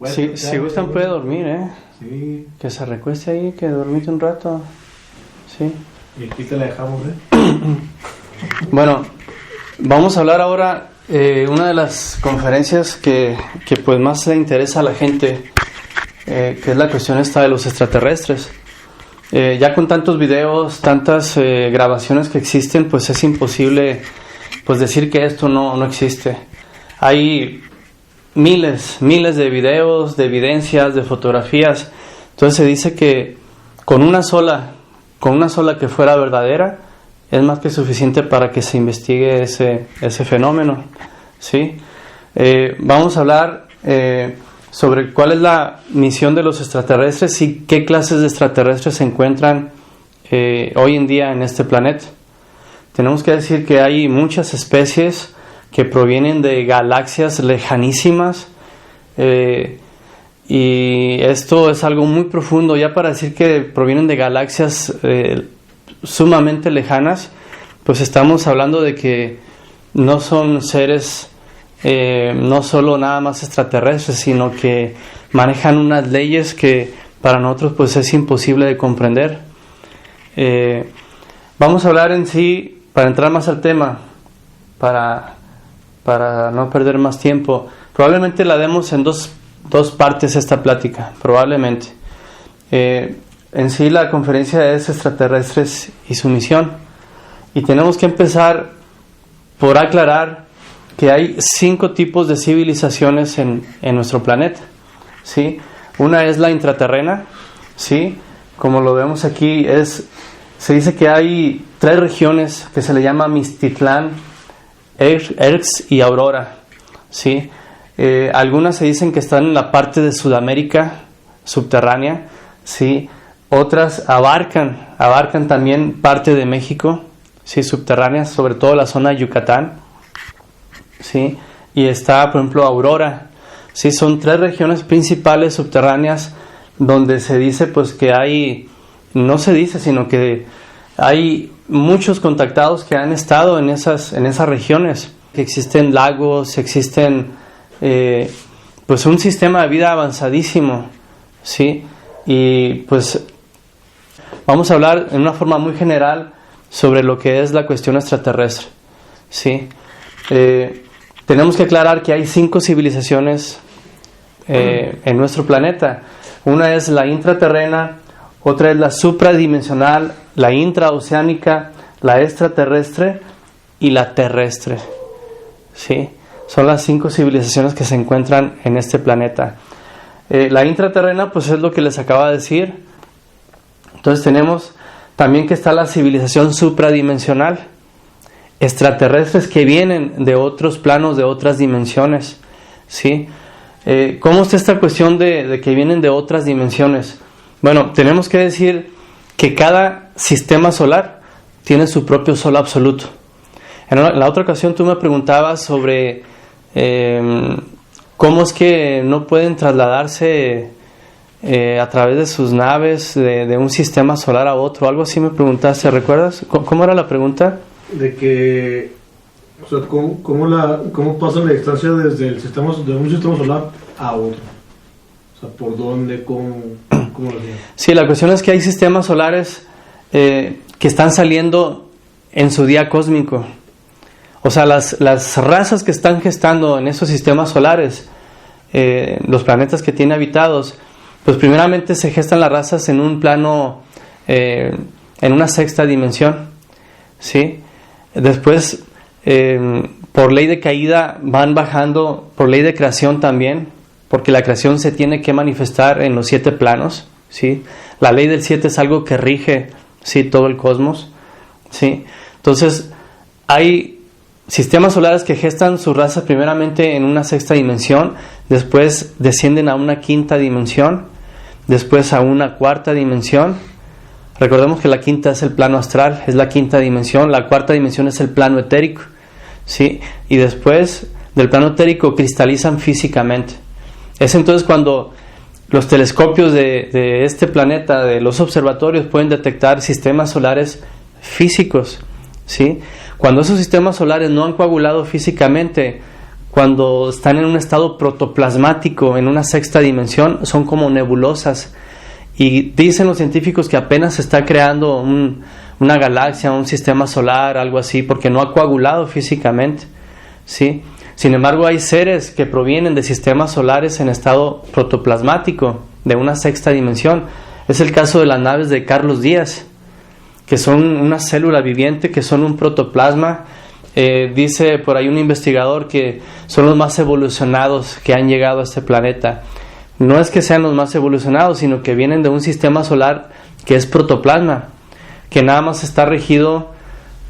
Si gustan puede dormir, Sí. Que se recueste ahí, que dormite un rato. Sí. Y aquí te la dejamos, Bueno, vamos a hablar ahora una de las conferencias que pues más le interesa a la gente, que es la cuestión esta de los extraterrestres. Ya con tantos videos, tantas grabaciones que existen, pues es imposible pues decir que esto no existe. Hay miles de videos, de evidencias, de fotografías. Entonces se dice que con una sola que fuera verdadera es más que suficiente para que se investigue ese fenómeno, ¿sí? Vamos a hablar sobre cuál es la misión de los extraterrestres y qué clases de extraterrestres se encuentran hoy en día en este planeta. Tenemos que decir que hay muchas especies que provienen de galaxias lejanísimas, y esto es algo muy profundo. Ya para decir que provienen de galaxias sumamente lejanas, pues estamos hablando de que no son seres no solo nada más extraterrestres, sino que manejan unas leyes que para nosotros pues es imposible de comprender. Vamos a hablar en sí, para entrar más al tema, para no perder más tiempo. Probablemente la demos en dos partes esta plática, probablemente. En sí la conferencia es extraterrestres y su misión, y tenemos que empezar por aclarar que hay 5 tipos de civilizaciones en nuestro planeta, ¿sí? Una es la intraterrena, ¿sí? Como lo vemos aquí, se dice que hay 3 regiones que se le llama Mistitlán, Erx y Aurora, ¿sí? Algunas se dicen que están en la parte de Sudamérica subterránea, ¿sí? Otras abarcan también parte de México, ¿sí? Subterráneas, sobre todo la zona de Yucatán, ¿sí? Y está, por ejemplo, Aurora, ¿sí? Son 3 regiones principales subterráneas donde se dice pues que hay, no se dice, sino que hay muchos contactados que han estado en esas regiones. Existen lagos, existen pues un sistema de vida avanzadísimo, ¿sí? Y pues vamos a hablar en una forma muy general sobre lo que es la cuestión extraterrestre, ¿sí? Tenemos que aclarar que hay 5 civilizaciones en nuestro planeta. Una es la intraterrena, otra es la supradimensional, la intraoceánica, la extraterrestre y la terrestre, ¿sí? Son las 5 civilizaciones que se encuentran en este planeta. La intraterrena pues es lo que les acabo de decir. Entonces tenemos también que está la civilización supradimensional, extraterrestres que vienen de otros planos, de otras dimensiones, ¿sí? ¿Cómo está esta cuestión de que vienen de otras dimensiones? Bueno, tenemos que decir que cada sistema solar tiene su propio sol absoluto. En la otra ocasión tú me preguntabas sobre cómo es que no pueden trasladarse a través de sus naves de un sistema solar a otro. Algo así me preguntaste, ¿recuerdas? ¿Cómo era la pregunta? De que, o sea, ¿cómo pasa la distancia desde un sistema solar a otro? O sea, ¿por dónde? ¿Cómo lo hacían? Sí, la cuestión es que hay sistemas solares que están saliendo en su día cósmico. O sea, las razas que están gestando en esos sistemas solares, los planetas que tienen habitados, pues primeramente se gestan las razas en un plano, en una sexta dimensión, ¿sí? Después, por ley de caída, van bajando, por ley de creación también, porque la creación se tiene que manifestar en los 7 planos, ¿sí? La ley del 7 es algo que rige, ¿sí?, todo el cosmos, ¿sí? Entonces, hay sistemas solares que gestan su raza primeramente en una sexta dimensión, después descienden a una quinta dimensión, después a una cuarta dimensión. Recordemos que la quinta es el plano astral, es la quinta dimensión. La cuarta dimensión es el plano etérico, ¿sí? Y después del plano etérico cristalizan físicamente. Es entonces cuando los telescopios de este planeta, de los observatorios, pueden detectar sistemas solares físicos, ¿sí? Cuando esos sistemas solares no han coagulado físicamente cuando están en un estado protoplasmático, en una sexta dimensión, son como nebulosas. Y dicen los científicos que apenas se está creando una galaxia, un sistema solar, algo así, porque no ha coagulado físicamente, ¿sí? Sin embargo, hay seres que provienen de sistemas solares en estado protoplasmático, de una sexta dimensión. Es el caso de las naves de Carlos Díaz, que son una célula viviente, que son un protoplasma. Dice por ahí un investigador que son los más evolucionados que han llegado a este planeta. No es que sean los más evolucionados, sino que vienen de un sistema solar que es protoplasma, que nada más está regido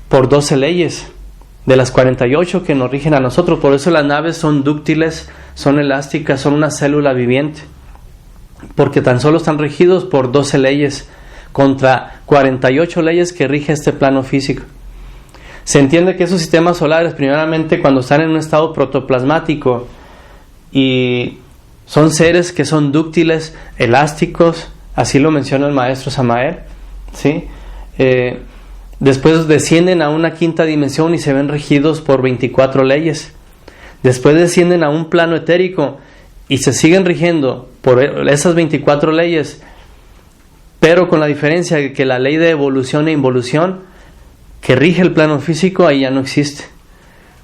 por 12 leyes de las 48 que nos rigen a nosotros. Por eso las naves son dúctiles, son elásticas, son una célula viviente, porque tan solo están regidos por 12 leyes contra 48 leyes que rige este plano físico. Se entiende que esos sistemas solares, primeramente, cuando están en un estado protoplasmático, y son seres que son dúctiles, elásticos, así lo menciona el maestro Samael, ¿sí? Después descienden a una quinta dimensión y se ven regidos por 24 leyes. Después descienden a un plano etérico y se siguen rigiendo por esas 24 leyes, pero con la diferencia de que la ley de evolución e involución que rige el plano físico ahí ya no existe,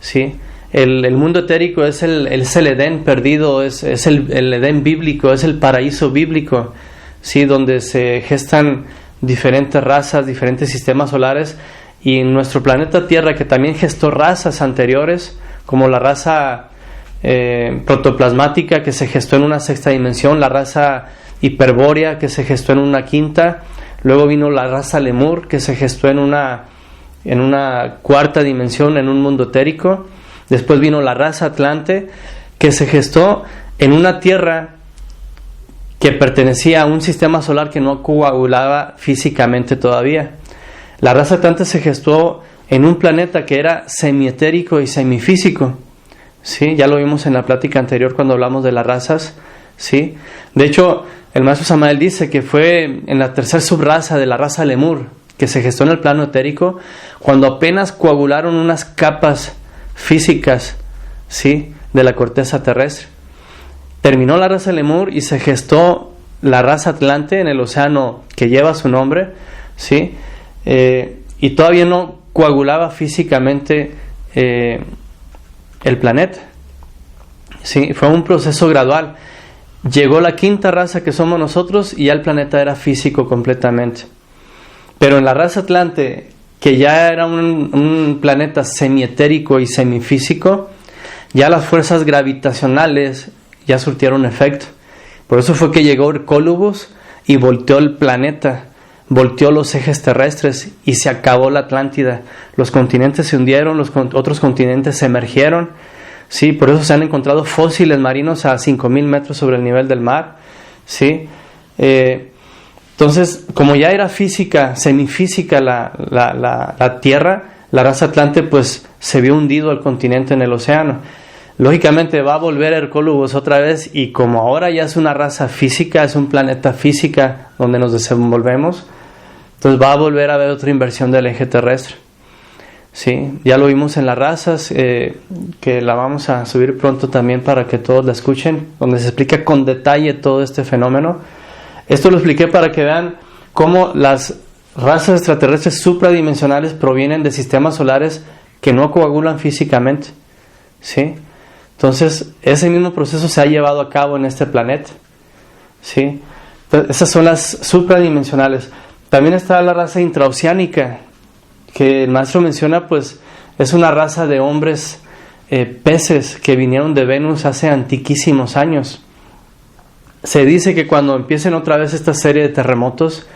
¿sí? El mundo etérico es el Edén perdido, es el Edén bíblico, es el paraíso bíblico, ¿sí? Donde se gestan diferentes razas, diferentes sistemas solares, y nuestro planeta Tierra, que también gestó razas anteriores, como la raza protoplasmática, que se gestó en una sexta dimensión, la raza hiperbórea, que se gestó en una quinta, luego vino la raza lemur, que se gestó en una cuarta dimensión, en un mundo etérico. Después vino la raza atlante, que se gestó en una tierra que pertenecía a un sistema solar que no coagulaba físicamente todavía. La raza atlante se gestó en un planeta que era semietérico y semifísico, ¿sí? Ya lo vimos en la plática anterior cuando hablamos de las razas, ¿sí? De hecho, el maestro Samael dice que fue en la tercera subraza de la raza lemur, que se gestó en el plano etérico, cuando apenas coagularon unas capas físicas, ¿sí?, de la corteza terrestre. Terminó la raza lemur y se gestó la raza atlante en el océano que lleva su nombre, ¿sí? Y todavía no coagulaba físicamente el planeta, ¿sí? Fue un proceso gradual. Llegó la quinta raza, que somos nosotros, y ya el planeta era físico completamente. Pero en la raza atlante, que ya era un planeta semietérico y semifísico, ya las fuerzas gravitacionales ya surtieron efecto. Por eso fue que llegó Hercólubus y volteó el planeta, volteó los ejes terrestres y se acabó la Atlántida. Los continentes se hundieron, los otros continentes se emergieron. Sí, por eso se han encontrado fósiles marinos a 5,000 metros sobre el nivel del mar. Sí. Entonces, como ya era física, semifísica la Tierra, la raza atlante pues se vio hundido al continente en el océano. Lógicamente va a volver Hercólubus otra vez, y como ahora ya es una raza física, es un planeta física donde nos desenvolvemos, entonces va a volver a haber otra inversión del eje terrestre. Sí, ya lo vimos en las razas, que la vamos a subir pronto también para que todos la escuchen, donde se explica con detalle todo este fenómeno. Esto lo expliqué para que vean cómo las razas extraterrestres supradimensionales provienen de sistemas solares que no coagulan físicamente, ¿sí? Entonces, ese mismo proceso se ha llevado a cabo en este planeta, ¿sí? Entonces, esas son las supradimensionales. También está la raza intraoceánica, que el maestro menciona, pues es una raza de hombres peces que vinieron de Venus hace antiquísimos años. Se dice que cuando empiecen otra vez esta serie de terremotos,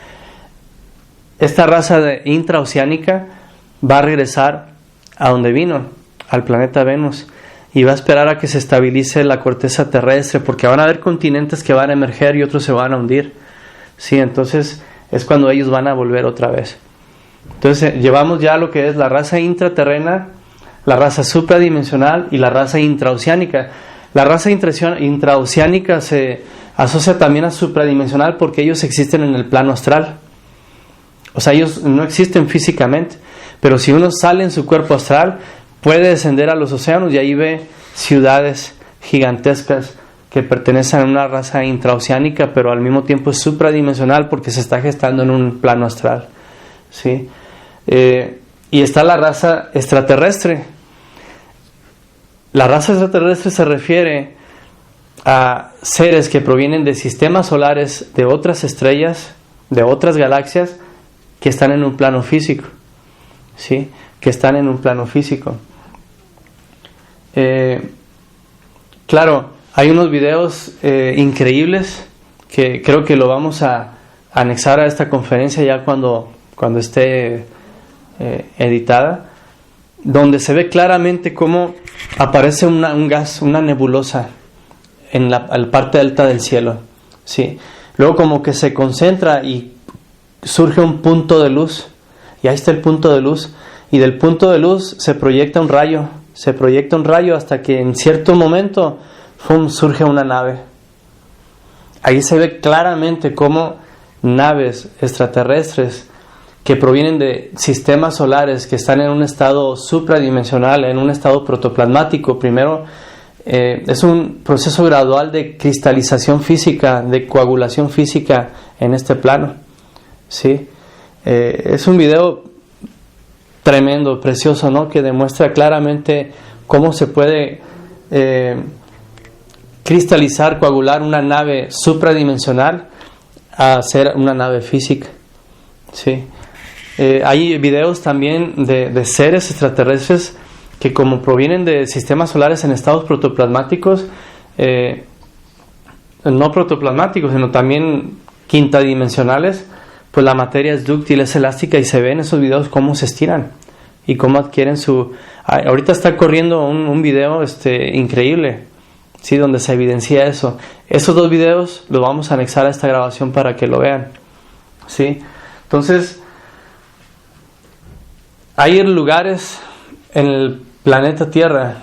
esta raza intraoceánica va a regresar a donde vino, al planeta Venus, y va a esperar a que se estabilice la corteza terrestre, porque van a haber continentes que van a emerger y otros se van a hundir. Sí, entonces es cuando ellos van a volver otra vez. Entonces llevamos ya lo que es la raza intraterrena, la raza supradimensional y la raza intraoceánica. La raza intraoceánica se asocia también a supradimensional porque ellos existen en el plano astral. O sea, ellos no existen físicamente, pero si uno sale en su cuerpo astral, puede descender a los océanos y ahí ve ciudades gigantescas que pertenecen a una raza intraoceánica, pero al mismo tiempo es supradimensional porque se está gestando en un plano astral, ¿sí? Y está la raza extraterrestre. La raza extraterrestre se refiere a seres que provienen de sistemas solares, de otras estrellas, de otras galaxias, que están en un plano físico, ¿sí? Que están en un plano físico. Claro, hay unos videos increíbles que creo que lo vamos a anexar a esta conferencia ya cuando esté editada, donde se ve claramente cómo aparece un gas, una nebulosa en la parte alta del cielo, ¿sí? Luego como que se concentra y surge un punto de luz, y ahí está el punto de luz, y del punto de luz se proyecta un rayo hasta que en cierto momento surge una nave. Ahí se ve claramente cómo naves extraterrestres que provienen de sistemas solares que están en un estado supradimensional, en un estado protoplasmático. Primero, es un proceso gradual de cristalización física, de coagulación física en este plano, ¿sí? Es un video tremendo, precioso, ¿no? Que demuestra claramente cómo se puede cristalizar, coagular una nave supradimensional a ser una nave física, ¿sí? Hay videos también de seres extraterrestres que, como provienen de sistemas solares en estados protoplasmáticos, no protoplasmáticos, sino también quintadimensionales, pues la materia es dúctil, es elástica, y se ven esos videos cómo se estiran y cómo adquieren su... Ahorita está corriendo un video increíble, ¿sí? Donde se evidencia eso. Esos dos videos los vamos a anexar a esta grabación para que lo vean, ¿sí? Entonces, hay lugares en el planeta Tierra,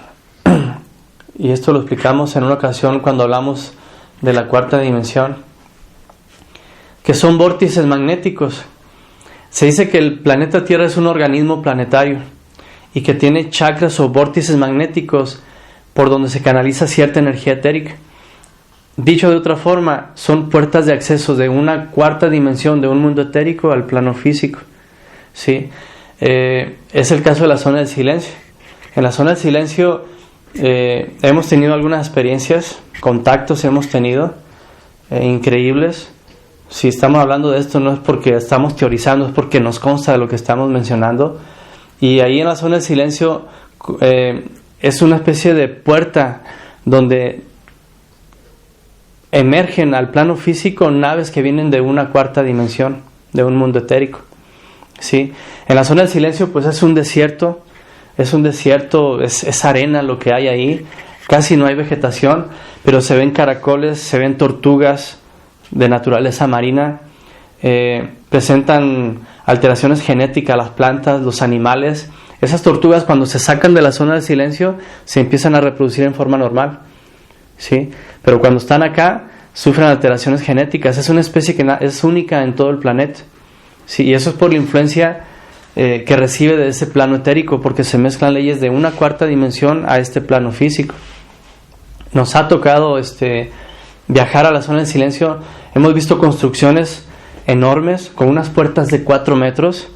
y esto lo explicamos en una ocasión cuando hablamos de la cuarta dimensión, que son vórtices magnéticos. Se dice que el planeta Tierra es un organismo planetario y que tiene chakras o vórtices magnéticos por donde se canaliza cierta energía etérica. Dicho de otra forma, son puertas de acceso de una cuarta dimensión, de un mundo etérico, al plano físico, ¿sí? Es el caso de la zona del silencio. En la zona del silencio hemos tenido algunas experiencias, contactos hemos tenido increíbles. Si estamos hablando de esto no es porque estamos teorizando, es porque nos consta de lo que estamos mencionando. Y ahí en la zona del silencio es una especie de puerta donde emergen al plano físico naves que vienen de una cuarta dimensión, de un mundo etérico, ¿sí? En la zona del silencio pues es un desierto, es arena lo que hay ahí, casi no hay vegetación, pero se ven caracoles, se ven tortugas de naturaleza marina, presentan alteraciones genéticas las plantas, los animales. Esas tortugas, cuando se sacan de la zona del silencio, se empiezan a reproducir en forma normal, ¿sí? Pero cuando están acá, sufren alteraciones genéticas. Es una especie que es única en todo el planeta, ¿sí? Y eso es por la influencia que recibe de ese plano etérico, porque se mezclan leyes de una cuarta dimensión a este plano físico. Nos ha tocado viajar a la zona del silencio. Hemos visto construcciones enormes con unas puertas de 4 metros,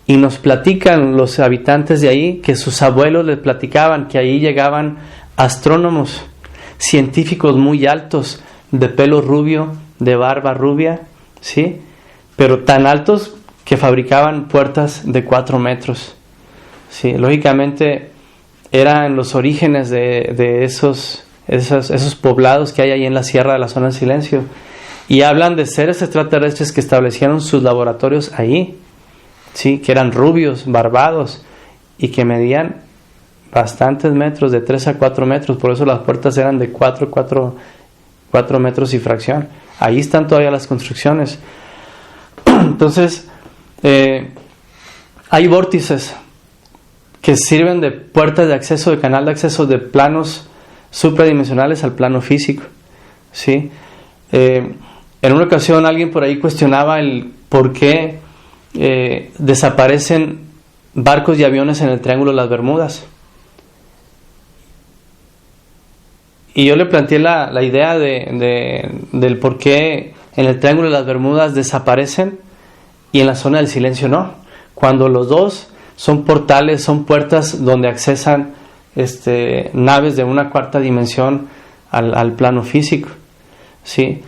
y nos platican los habitantes de ahí que sus abuelos les platicaban que ahí llegaban astrónomos, científicos muy altos, de pelo rubio, de barba rubia, ¿sí? Pero tan altos que fabricaban puertas de 4 metros, ¿sí? Lógicamente eran los orígenes de esos poblados que hay ahí en la sierra de la zona del silencio, y hablan de seres extraterrestres que establecieron sus laboratorios ahí, ¿sí? Que eran rubios, barbados, y que medían bastantes metros, de 3 a 4 metros, por eso las puertas eran de 4 metros y fracción. Ahí están todavía las construcciones. Entonces, hay vórtices que sirven de puertas de acceso, de canal de acceso de planos supradimensionales al plano físico, ¿sí? En una ocasión alguien por ahí cuestionaba el por qué desaparecen barcos y aviones en el Triángulo de las Bermudas. y yo le planteé la idea del por qué en el Triángulo de las Bermudas desaparecen y en la zona del silencio no, cuando los dos son portales, son puertas donde accesan naves de una cuarta dimensión al plano físico. ¿Sí?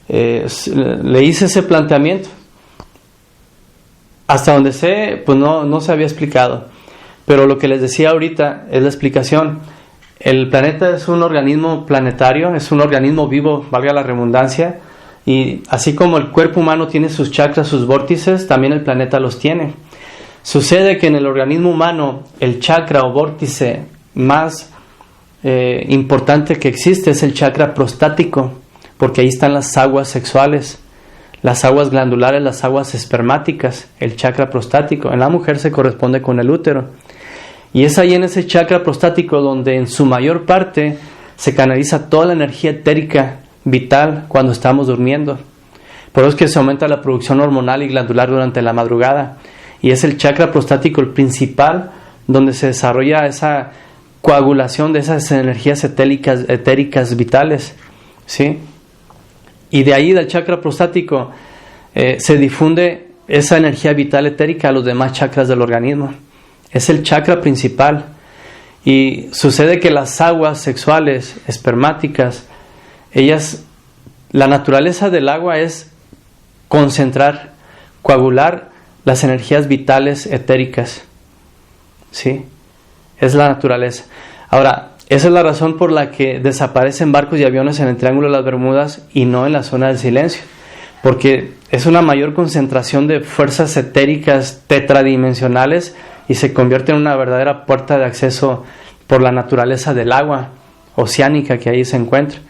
Le hice ese planteamiento. Hasta donde sé, pues no se había explicado. Pero lo que les decía ahorita es la explicación. El planeta es un organismo planetario, es un organismo vivo, valga la redundancia, y así como el cuerpo humano tiene sus chakras, sus vórtices, también el planeta los tiene. Sucede que en el organismo humano el chakra o vórtice más importante que existe es el chakra prostático, porque ahí están las aguas sexuales, las aguas glandulares, las aguas espermáticas, el chakra prostático. En la mujer se corresponde con el útero. Y es ahí en ese chakra prostático donde en su mayor parte se canaliza toda la energía etérica vital cuando estamos durmiendo. Por eso es que se aumenta la producción hormonal y glandular durante la madrugada. Y es el chakra prostático el principal donde se desarrolla esa coagulación de esas energías etéricas vitales. ¿Sí? Y de ahí, del chakra prostático, se difunde esa energía vital etérica a los demás chakras del organismo. Es el chakra principal. Y sucede que las aguas sexuales, espermáticas, la naturaleza del agua es concentrar, coagular las energías vitales etéricas. ¿Sí? Es la naturaleza. Ahora, esa es la razón por la que desaparecen barcos y aviones en el Triángulo de las Bermudas y no en la zona del silencio. Porque es una mayor concentración de fuerzas etéricas tetradimensionales y se convierte en una verdadera puerta de acceso por la naturaleza del agua oceánica que ahí se encuentra.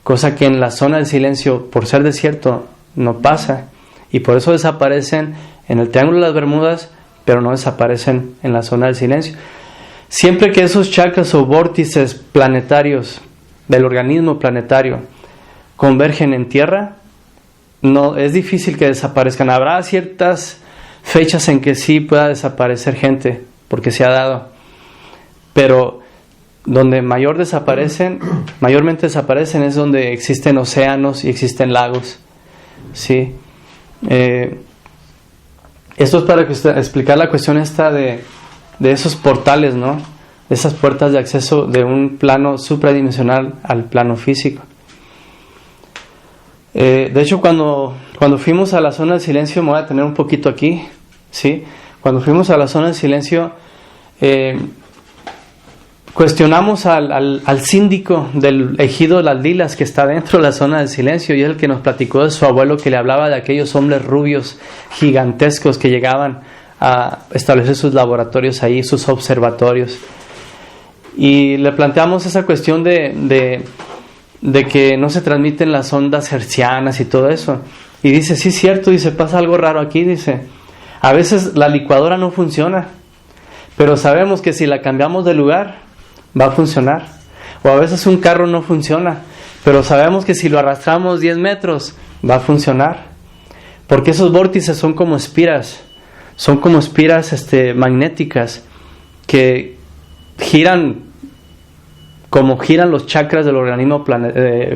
Cosa que en la zona del silencio, por ser desierto, no pasa. Y por eso desaparecen en el Triángulo de las Bermudas, pero no desaparecen en la zona del silencio. Siempre que esos chakras o vórtices planetarios del organismo planetario convergen en tierra, no es difícil que desaparezcan. Habrá ciertas fechas en que sí pueda desaparecer gente, porque se ha dado, pero donde mayormente desaparecen es donde existen océanos y existen lagos. ¿Sí? Esto es para explicar la cuestión esta de esos portales, ¿no? De esas puertas de acceso de un plano supradimensional al plano físico. De hecho, cuando fuimos a la zona del silencio, me voy a tener un poquito aquí, ¿sí? Cuando fuimos a la zona del silencio, cuestionamos al síndico del ejido de Las Lilas, que está dentro de la zona del silencio, y es el que nos platicó de su abuelo, que le hablaba de aquellos hombres rubios gigantescos que llegaban a establecer sus laboratorios ahí, sus observatorios. Y le planteamos esa cuestión de que no se transmiten las ondas hertzianas y todo eso. Y dice, sí, cierto, dice, pasa algo raro aquí, dice. A veces la licuadora no funciona, pero sabemos que si la cambiamos de lugar, va a funcionar. O a veces un carro no funciona, pero sabemos que si lo arrastramos 10 metros, va a funcionar. Porque esos vórtices son como espiras. Son como espiras magnéticas que giran como giran los chakras del organismo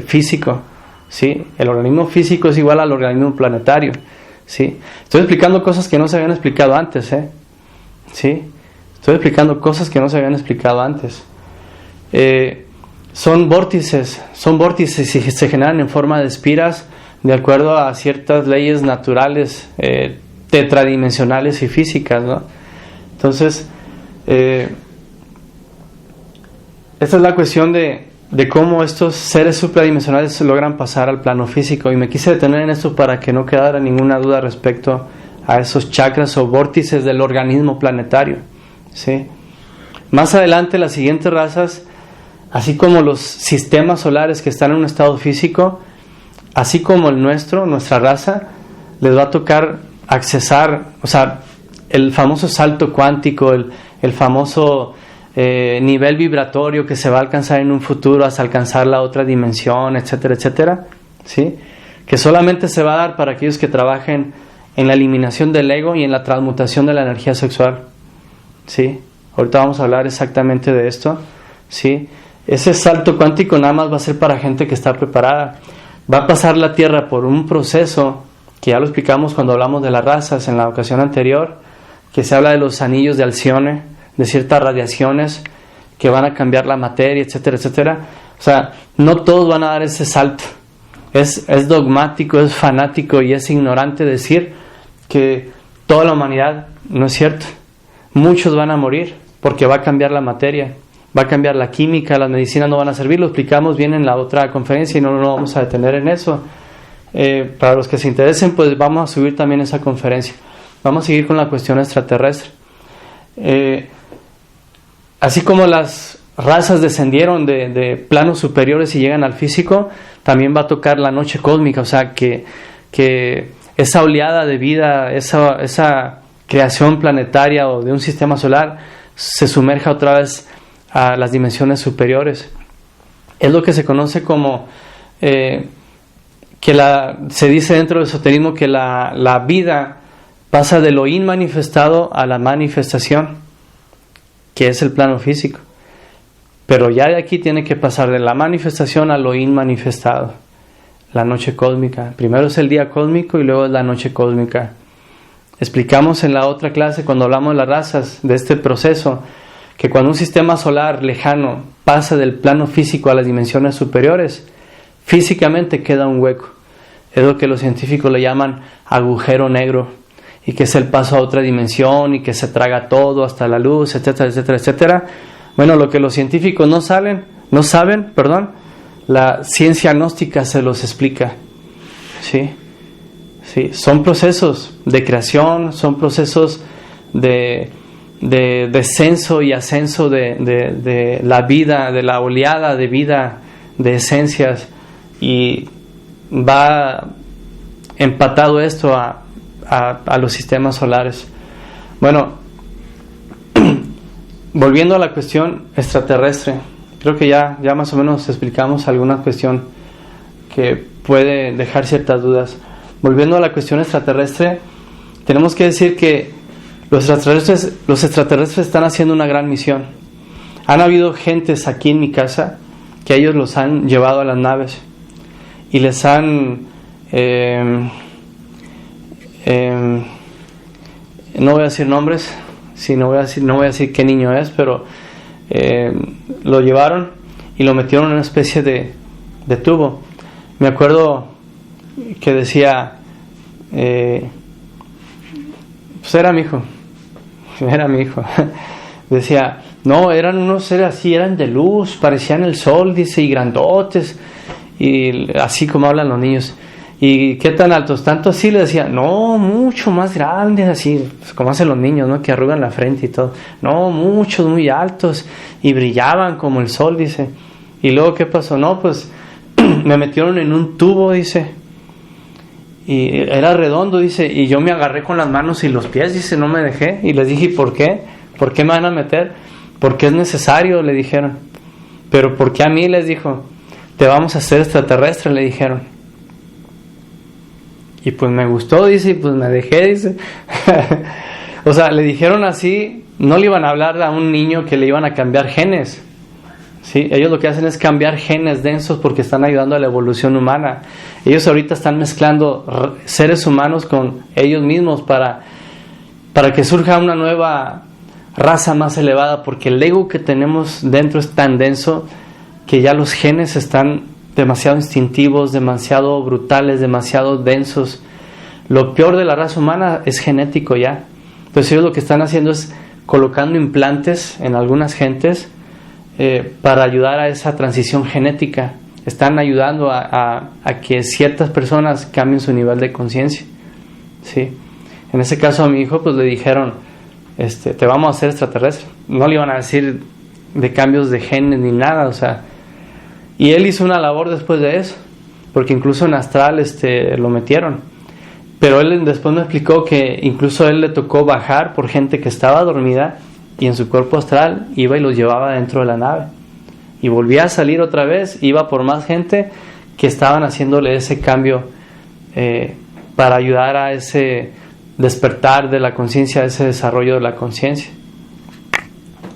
físico. ¿Sí? El organismo físico es igual al organismo planetario. ¿Sí? Estoy explicando cosas que no se habían explicado antes. ¿Sí? Estoy explicando cosas que no se habían explicado antes. Son vórtices y se generan en forma de espiras de acuerdo a ciertas leyes naturales tetradimensionales y físicas, ¿no? Entonces, esta es la cuestión de cómo estos seres supradimensionales logran pasar al plano físico, y me quise detener en esto para que no quedara ninguna duda respecto a esos chakras o vórtices del organismo planetario, ¿sí? Más adelante, las siguientes razas, así como los sistemas solares que están en un estado físico, así como el nuestro, nuestra raza, les va a tocar accesar, o sea, el famoso salto cuántico, el famoso nivel vibratorio que se va a alcanzar en un futuro hasta alcanzar la otra dimensión, etcétera, etcétera, ¿sí? Que solamente se va a dar para aquellos que trabajen en la eliminación del ego y en la transmutación de la energía sexual, ¿sí? Ahorita vamos a hablar exactamente de esto, ¿sí? ese salto cuántico nada más va a ser para gente que está preparada. Va a pasar la Tierra por un proceso que ya lo explicamos cuando hablamos de las razas en la ocasión anterior, que se habla de los anillos de Alcione, de ciertas radiaciones que van a cambiar la materia, etcétera, etcétera. O sea, no todos van a dar ese salto. Es dogmático, es fanático y es ignorante decir que toda la humanidad, no es cierto. Muchos van a morir porque va a cambiar la materia, va a cambiar la química, las medicinas no van a servir. Lo explicamos bien en la otra conferencia y no nos vamos a detener en eso. Para los que se interesen, pues vamos a subir también esa conferencia. Vamos a seguir con la cuestión extraterrestre. Así como las razas descendieron de planos superiores y llegan al físico, también va a tocar la noche cósmica, o sea, que esa oleada de vida, esa creación planetaria o de un sistema solar se sumerja otra vez a las dimensiones superiores. Es lo que se conoce como se dice dentro del esoterismo que la vida pasa de lo inmanifestado a la manifestación, que es el plano físico. Pero ya de aquí tiene que pasar de la manifestación a lo inmanifestado, la noche cósmica. Primero es el día cósmico y luego es la noche cósmica. Explicamos en la otra clase, cuando hablamos de las razas, de este proceso, que cuando un sistema solar lejano pasa del plano físico a las dimensiones superiores, físicamente queda un hueco. Es lo que los científicos le llaman agujero negro, y que es el paso a otra dimensión y que se traga todo hasta la luz, etcétera, etcétera, etcétera. Bueno, lo que los científicos no saben, la ciencia gnóstica se los explica. ¿Sí? Sí, son procesos de creación, son procesos de descenso y ascenso de la vida, de la oleada de vida, de esencias, y va empatado esto a los sistemas solares. Bueno, volviendo a la cuestión extraterrestre, creo que ya más o menos explicamos alguna cuestión que puede dejar ciertas dudas. Volviendo a la cuestión extraterrestre, tenemos que decir que los extraterrestres están haciendo una gran misión. Han habido gentes aquí en mi casa que ellos los han llevado a las naves y les han no voy a decir nombres, no voy a decir qué niño es, pero lo llevaron y lo metieron en una especie de tubo. Me acuerdo que decía, pues era mi hijo, decía, no, eran unos seres así, eran de luz, parecían el sol, dice, y grandotes, y así como hablan los niños. ¿Y qué tan altos? Tanto así, le decía, no, mucho más grandes, así, pues como hacen los niños, ¿no? Que arrugan la frente y todo. No, muchos, muy altos, y brillaban como el sol, dice. Y luego, ¿qué pasó? No, pues, me metieron en un tubo, dice, y era redondo, dice, y yo me agarré con las manos y los pies, dice, no me dejé. Y les dije, ¿por qué? ¿Por qué me van a meter? Porque es necesario, le dijeron. Pero ¿por qué a mí? Les dijo, te vamos a hacer extraterrestre, le dijeron. Y pues me gustó, dice, y pues me dejé, dice. O sea, le dijeron así, no le iban a hablar a un niño que le iban a cambiar genes. ¿Sí? Ellos lo que hacen es cambiar genes densos porque están ayudando a la evolución humana. Ellos ahorita están mezclando seres humanos con ellos mismos para que surja una nueva raza más elevada, porque el ego que tenemos dentro es tan denso que ya los genes están demasiado instintivos, demasiado brutales, demasiado densos. Lo peor de la raza humana es genético ya. Entonces ellos lo que están haciendo es colocando implantes en algunas gentes para ayudar a esa transición genética. Están ayudando a que ciertas personas cambien su nivel de conciencia. ¿Sí? En ese caso a mi hijo pues le dijeron, te vamos a hacer extraterrestre. No le iban a decir de cambios de genes ni nada, o sea. Y él hizo una labor después de eso, porque incluso en astral lo metieron. Pero él después me explicó que incluso a él le tocó bajar por gente que estaba dormida y en su cuerpo astral iba y los llevaba dentro de la nave. Y volvía a salir otra vez, iba por más gente que estaban haciéndole ese cambio para ayudar a ese despertar de la conciencia, a ese desarrollo de la conciencia.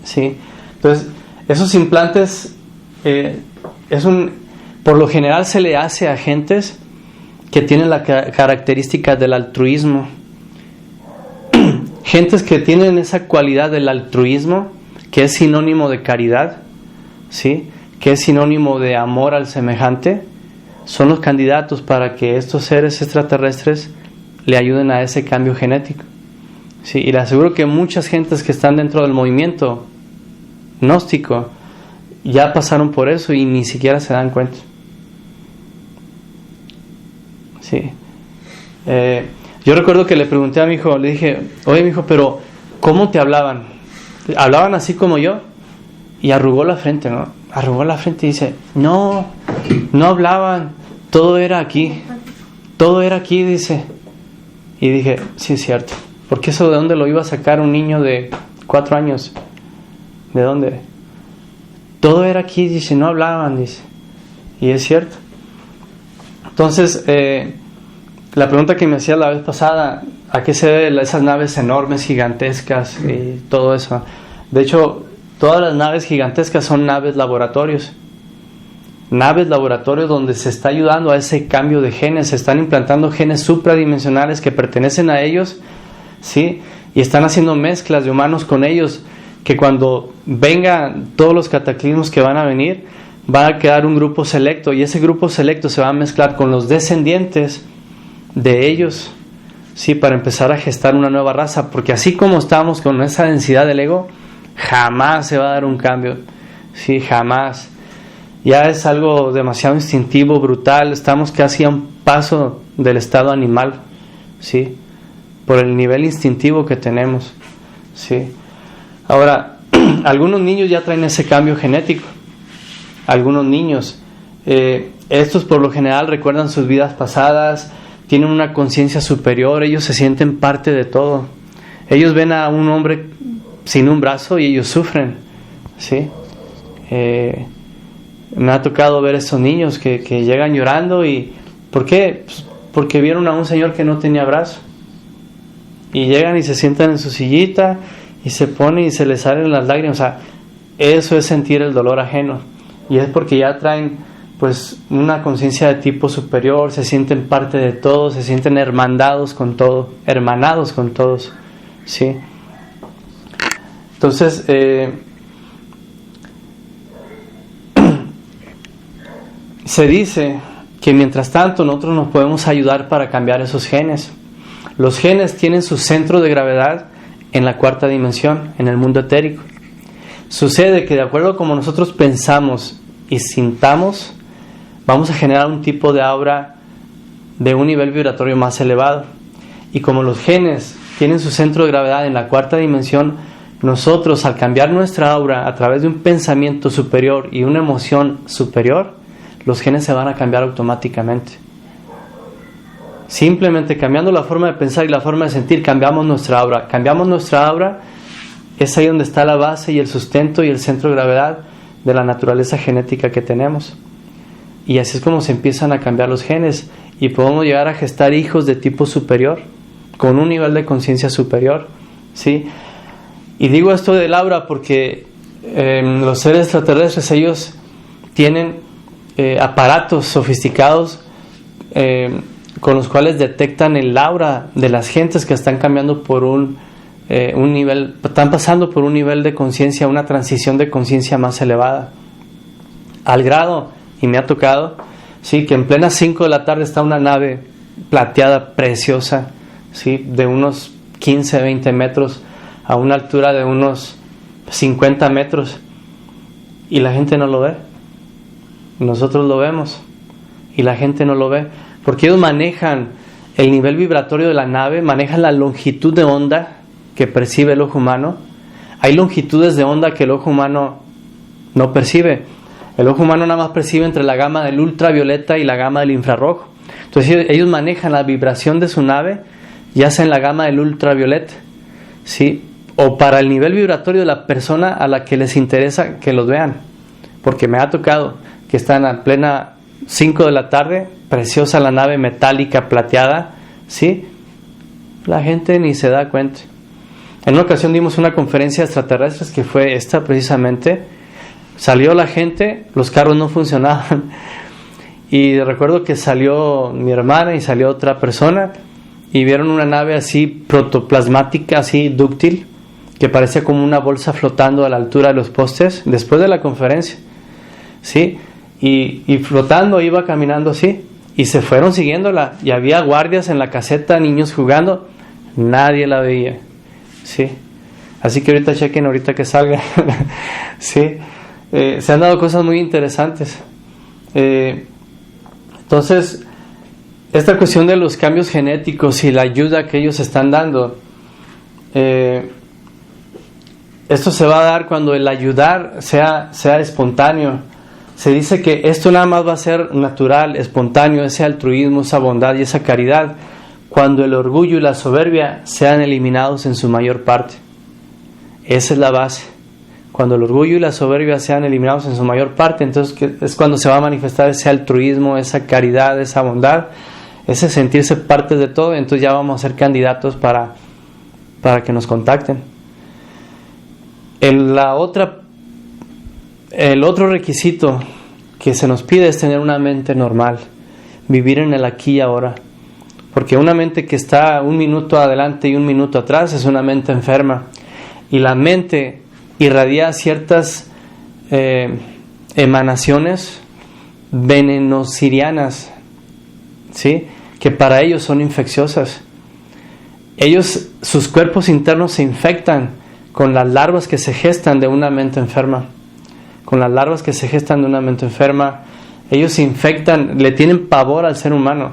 ¿Sí? Entonces, esos implantes por lo general se le hace a gentes que tienen la característica del altruismo. Gentes que tienen esa cualidad del altruismo, que es sinónimo de caridad, ¿sí? Que es sinónimo de amor al semejante, son los candidatos para que estos seres extraterrestres le ayuden a ese cambio genético. Sí, y le aseguro que muchas gentes que están dentro del movimiento gnóstico ya pasaron por eso y ni siquiera se dan cuenta. Sí. Yo recuerdo que le pregunté a mi hijo, le dije, oye mi hijo, pero ¿cómo te hablaban? ¿Hablaban así como yo? Y arrugó la frente, ¿no? Arrugó la frente y dice, no hablaban, todo era aquí, dice. Y dije, sí es cierto, porque eso de dónde lo iba a sacar un niño de 4 años, ¿de dónde? Todo era aquí, dice, no hablaban, dice. Y es cierto. Entonces, la pregunta que me hacía la vez pasada, ¿a qué se deben esas naves enormes, gigantescas y todo eso? De hecho, todas las naves gigantescas son naves laboratorios. Naves laboratorios donde se está ayudando a ese cambio de genes, se están implantando genes supradimensionales que pertenecen a ellos, ¿sí? Y están haciendo mezclas de humanos con ellos, que cuando vengan todos los cataclismos que van a venir, va a quedar un grupo selecto, y ese grupo selecto se va a mezclar con los descendientes de ellos, ¿sí? Para empezar a gestar una nueva raza, porque así como estamos con esa densidad del ego, jamás se va a dar un cambio, ¿sí? Jamás. Ya es algo demasiado instintivo, brutal, estamos casi a un paso del estado animal, ¿sí? Por el nivel instintivo que tenemos, ¿sí? Ahora, algunos niños ya traen ese cambio genético, algunos niños, estos por lo general recuerdan sus vidas pasadas, tienen una conciencia superior, ellos se sienten parte de todo, ellos ven a un hombre sin un brazo y ellos sufren, ¿sí? Me ha tocado ver estos niños que llegan llorando y ¿por qué? Pues porque vieron a un señor que no tenía brazo y llegan y se sientan en su sillita y se ponen y se les salen las lágrimas. O sea, eso es sentir el dolor ajeno, y es porque ya traen pues una conciencia de tipo superior, se sienten parte de todo, se sienten hermanados con todos, ¿sí? Entonces, se dice que mientras tanto nosotros nos podemos ayudar para cambiar esos genes. Los genes tienen su centro de gravedad en la 4ª dimensión, en el mundo etérico. Sucede que de acuerdo a como nosotros pensamos y sintamos, vamos a generar un tipo de aura de un nivel vibratorio más elevado. Y como los genes tienen su centro de gravedad en la 4ª dimensión, nosotros al cambiar nuestra aura a través de un pensamiento superior y una emoción superior, los genes se van a cambiar automáticamente. Simplemente cambiando la forma de pensar y la forma de sentir, cambiamos nuestra aura. Cambiamos nuestra aura, es ahí donde está la base y el sustento y el centro de gravedad de la naturaleza genética que tenemos. Y así es como se empiezan a cambiar los genes y podemos llegar a gestar hijos de tipo superior, con un nivel de conciencia superior, ¿sí? Y digo esto del aura porque los seres extraterrestres, ellos tienen aparatos sofisticados con los cuales detectan el aura de las gentes que están cambiando por un nivel, están pasando por un nivel de conciencia, una transición de conciencia más elevada, al grado, y me ha tocado, sí, que en plenas 5 de la tarde está una nave plateada, preciosa, sí, de unos 15, 20 metros a una altura de unos 50 metros, y la gente no lo ve. Nosotros lo vemos y la gente no lo ve, porque ellos manejan el nivel vibratorio de la nave, manejan la longitud de onda que percibe el ojo humano. Hay longitudes de onda que el ojo humano no percibe. El ojo humano nada más percibe entre la gama del ultravioleta y la gama del infrarrojo. Entonces ellos manejan la vibración de su nave ya sea en la gama del ultravioleta, ¿sí? O para el nivel vibratorio de la persona a la que les interesa que los vean, porque me ha tocado que están a plena 5 de la tarde, preciosa la nave metálica plateada, ¿sí? La gente ni se da cuenta. En una ocasión dimos una conferencia de extraterrestres que fue esta precisamente. Salió la gente, los carros no funcionaban. Y recuerdo que salió mi hermana y salió otra persona y vieron una nave así protoplasmática, así dúctil, que parecía como una bolsa flotando a la altura de los postes después de la conferencia, ¿sí? Y flotando, iba caminando así, y se fueron siguiéndola, y había guardias en la caseta, niños jugando, nadie la veía, ¿sí? Así que ahorita chequen, ahorita que salga, ¿sí? Se han dado cosas muy interesantes. Entonces, esta cuestión de los cambios genéticos y la ayuda que ellos están dando, esto se va a dar cuando el ayudar sea espontáneo. Se dice que esto nada más va a ser natural, espontáneo, ese altruismo, esa bondad y esa caridad, cuando el orgullo y la soberbia sean eliminados en su mayor parte. Esa es la base. Cuando el orgullo y la soberbia sean eliminados en su mayor parte, entonces es cuando se va a manifestar ese altruismo, esa caridad, esa bondad, ese sentirse parte de todo. Entonces ya vamos a ser candidatos para que nos contacten. El otro requisito que se nos pide es tener una mente normal, vivir en el aquí y ahora, porque una mente que está un minuto adelante y un minuto atrás es una mente enferma, y la mente irradia ciertas emanaciones venenosirianas, ¿sí? Que para ellos son infecciosas. Sus cuerpos internos se infectan con las larvas que se gestan de una mente enferma. Con las larvas que se gestan de una mente enferma, ellos se infectan, le tienen pavor al ser humano.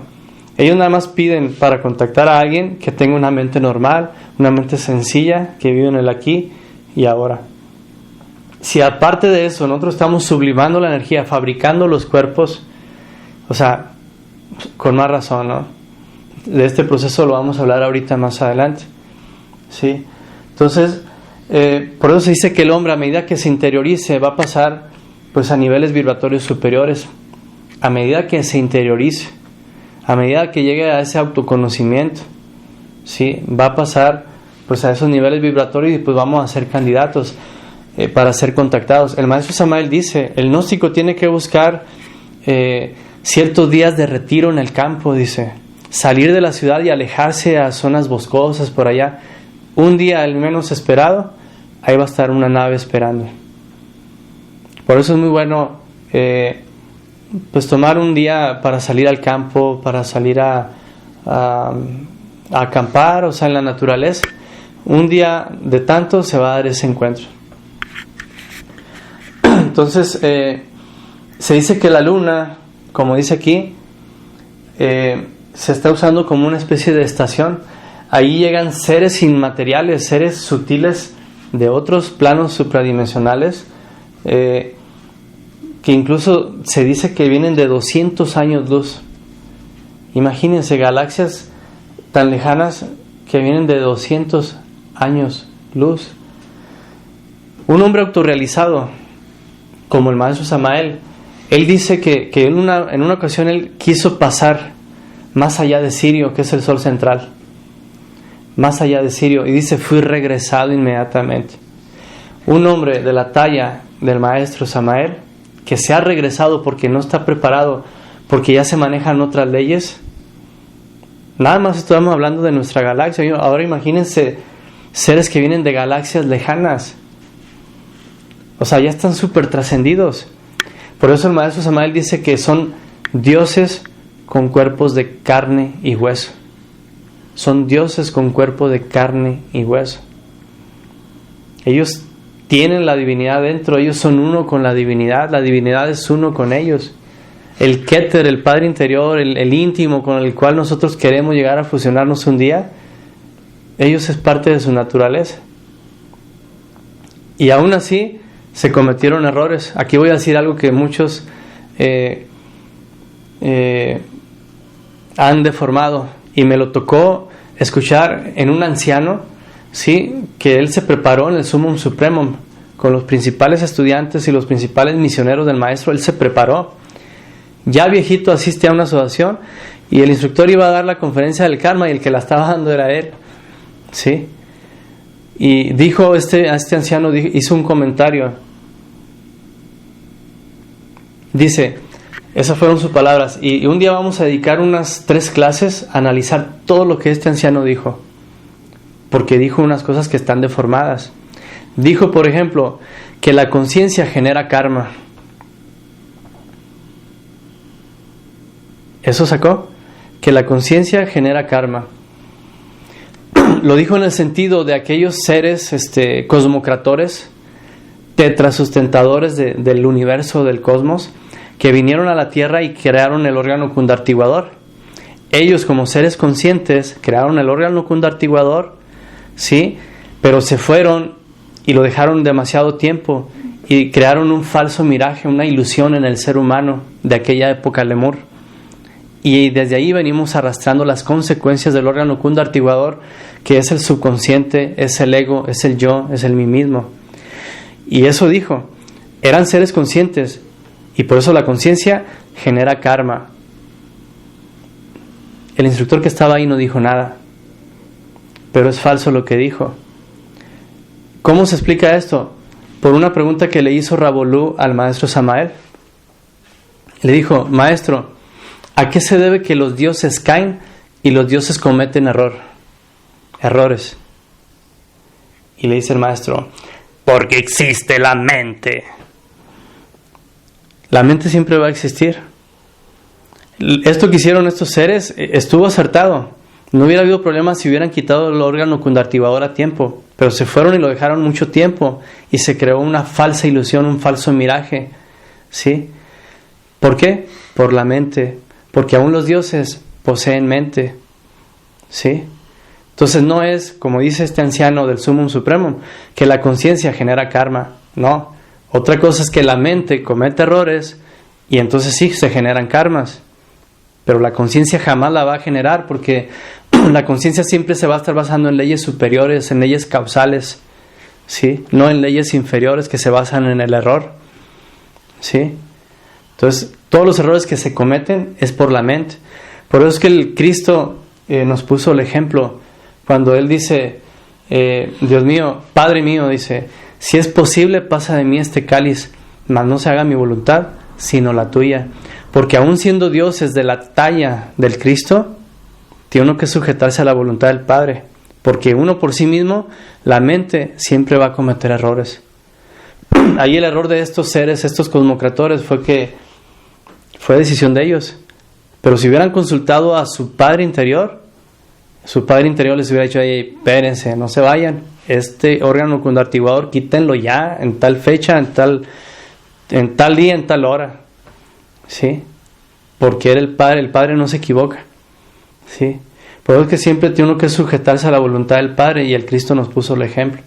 Ellos nada más piden para contactar a alguien que tenga una mente normal, una mente sencilla, que vive en el aquí y ahora. Si aparte de eso nosotros estamos sublimando la energía, fabricando los cuerpos, o sea, con más razón, ¿no? De este proceso lo vamos a hablar ahorita más adelante, ¿sí? Entonces, por eso se dice que el hombre, a medida que se interiorice, va a pasar pues a niveles vibratorios superiores. A medida que se interiorice, a medida que llegue a ese autoconocimiento, ¿sí? Va a pasar pues a esos niveles vibratorios y pues vamos a ser candidatos para ser contactados. El maestro Samael dice, el gnóstico tiene que buscar ciertos días de retiro en el campo, dice, salir de la ciudad y alejarse a zonas boscosas por allá. Un día al menos esperado, ahí va a estar una nave esperando. Por eso es muy bueno pues tomar un día para salir al campo, para salir a acampar, o sea, en la naturaleza. Un día de tanto se va a dar ese encuentro. Entonces, se dice que la luna, como dice aquí, se está usando como una especie de estación. Ahí llegan seres inmateriales, seres sutiles de otros planos supradimensionales, que incluso se dice que vienen de 200 años luz. Imagínense, galaxias tan lejanas que vienen de 200 años luz. Un hombre autorrealizado, como el maestro Samael, él dice que en una ocasión él quiso pasar más allá de Sirio, que es el sol central, más allá de Sirio, y dice, fui regresado inmediatamente. Un hombre de la talla del maestro Samael, que se ha regresado porque no está preparado, porque ya se manejan otras leyes. Nada más estamos hablando de nuestra galaxia. Ahora imagínense seres que vienen de galaxias lejanas, o sea, ya están súper trascendidos. Por eso el maestro Samael dice que son dioses con cuerpos de carne y hueso. Son dioses con cuerpo de carne y hueso. Ellos tienen la divinidad dentro, ellos son uno con la divinidad es uno con ellos. El Keter, el Padre Interior, el íntimo con el cual nosotros queremos llegar a fusionarnos un día, ellos es parte de su naturaleza. Y aún así se cometieron errores. Aquí voy a decir algo que muchos han deformado, y me lo tocó escuchar en un anciano, ¿sí? Que él se preparó en el Sumum Supremum con los principales estudiantes y los principales misioneros del maestro. Él se preparó, ya viejito, asiste a una asociación, y el instructor iba a dar la conferencia del karma y el que la estaba dando era él, ¿sí? Y dijo a este anciano, hizo un comentario Dice, esas fueron sus palabras, y un día vamos a dedicar unas 3 clases a analizar todo lo que este anciano dijo, porque dijo unas cosas que están deformadas. Dijo, por ejemplo, que la conciencia genera karma. ¿Eso sacó? Que la conciencia genera karma. Lo dijo en el sentido de aquellos seres cosmocratores, tetrasustentadores del universo, del cosmos, que vinieron a la Tierra y crearon el órgano cundartiguador. Ellos, como seres conscientes, crearon el órgano cundartiguador, ¿sí? Pero se fueron y lo dejaron demasiado tiempo y crearon un falso miraje, una ilusión en el ser humano de aquella época lemur. Y desde ahí venimos arrastrando las consecuencias del órgano cundartiguador, que es el subconsciente, es el ego, es el yo, es el mí mismo. Y eso dijo, eran seres conscientes, y por eso la conciencia genera karma. El instructor que estaba ahí no dijo nada, pero es falso lo que dijo. ¿Cómo se explica esto? Por una pregunta que le hizo Ravolú al maestro Samael. Le dijo, maestro, ¿a qué se debe que los dioses caen y los dioses cometen errores? Y le dice el maestro, porque existe la mente. La mente siempre va a existir. Esto que hicieron estos seres estuvo acertado. No hubiera habido problema si hubieran quitado el órgano cundartiguador a tiempo, pero se fueron y lo dejaron mucho tiempo y se creó una falsa ilusión, un falso miraje, ¿sí? ¿Por qué? Por la mente, porque aún los dioses poseen mente, ¿sí? Entonces no es, como dice este anciano del Sumum Supremo, que la conciencia genera karma, no. Otra cosa es que la mente comete errores y entonces sí se generan karmas, pero la conciencia jamás la va a generar, porque la conciencia siempre se va a estar basando en leyes superiores, en leyes causales, ¿sí? No en leyes inferiores que se basan en el error, ¿sí? Entonces, todos los errores que se cometen es por la mente. Por eso es que el Cristo nos puso el ejemplo cuando Él dice, Dios mío, Padre mío, dice, si es posible, pasa de mí este cáliz, mas no se haga mi voluntad, sino la tuya. Porque aún siendo dioses de la talla del Cristo, tiene uno que sujetarse a la voluntad del Padre, porque uno por sí mismo, la mente siempre va a cometer errores. Ahí el error de estos seres, estos cosmocratores, fue decisión de ellos. Pero si hubieran consultado a su Padre interior, su Padre interior les hubiera dicho, espérense, no se vayan, este órgano cundartiguador quítenlo ya, en tal fecha, en tal día, en tal hora, ¿sí? Porque era el Padre no se equivoca, ¿sí? Por eso es que siempre tiene uno que sujetarse a la voluntad del Padre, y el Cristo nos puso el ejemplo.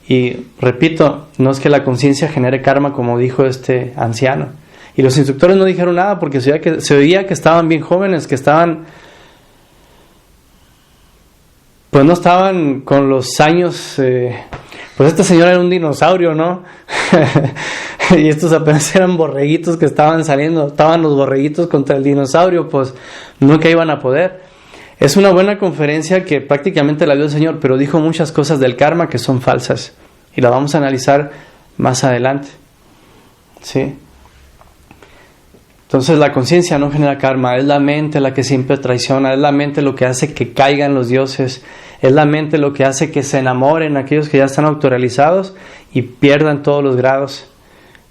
Y repito, no es que la conciencia genere karma, como dijo este anciano. Y los instructores no dijeron nada porque se oía que estaban bien jóvenes, que estaban, pues no estaban con los años, pues este señor era un dinosaurio, ¿no? Y estos apenas eran borreguitos que estaban saliendo, estaban los borreguitos contra el dinosaurio, pues nunca iban a poder. Es una buena conferencia que prácticamente la dio el Señor, pero dijo muchas cosas del karma que son falsas, y la vamos a analizar más adelante, ¿sí? Entonces la conciencia no genera karma, es la mente la que siempre traiciona, es la mente lo que hace que caigan los dioses, es la mente lo que hace que se enamoren aquellos que ya están autorrealizados y pierdan todos los grados,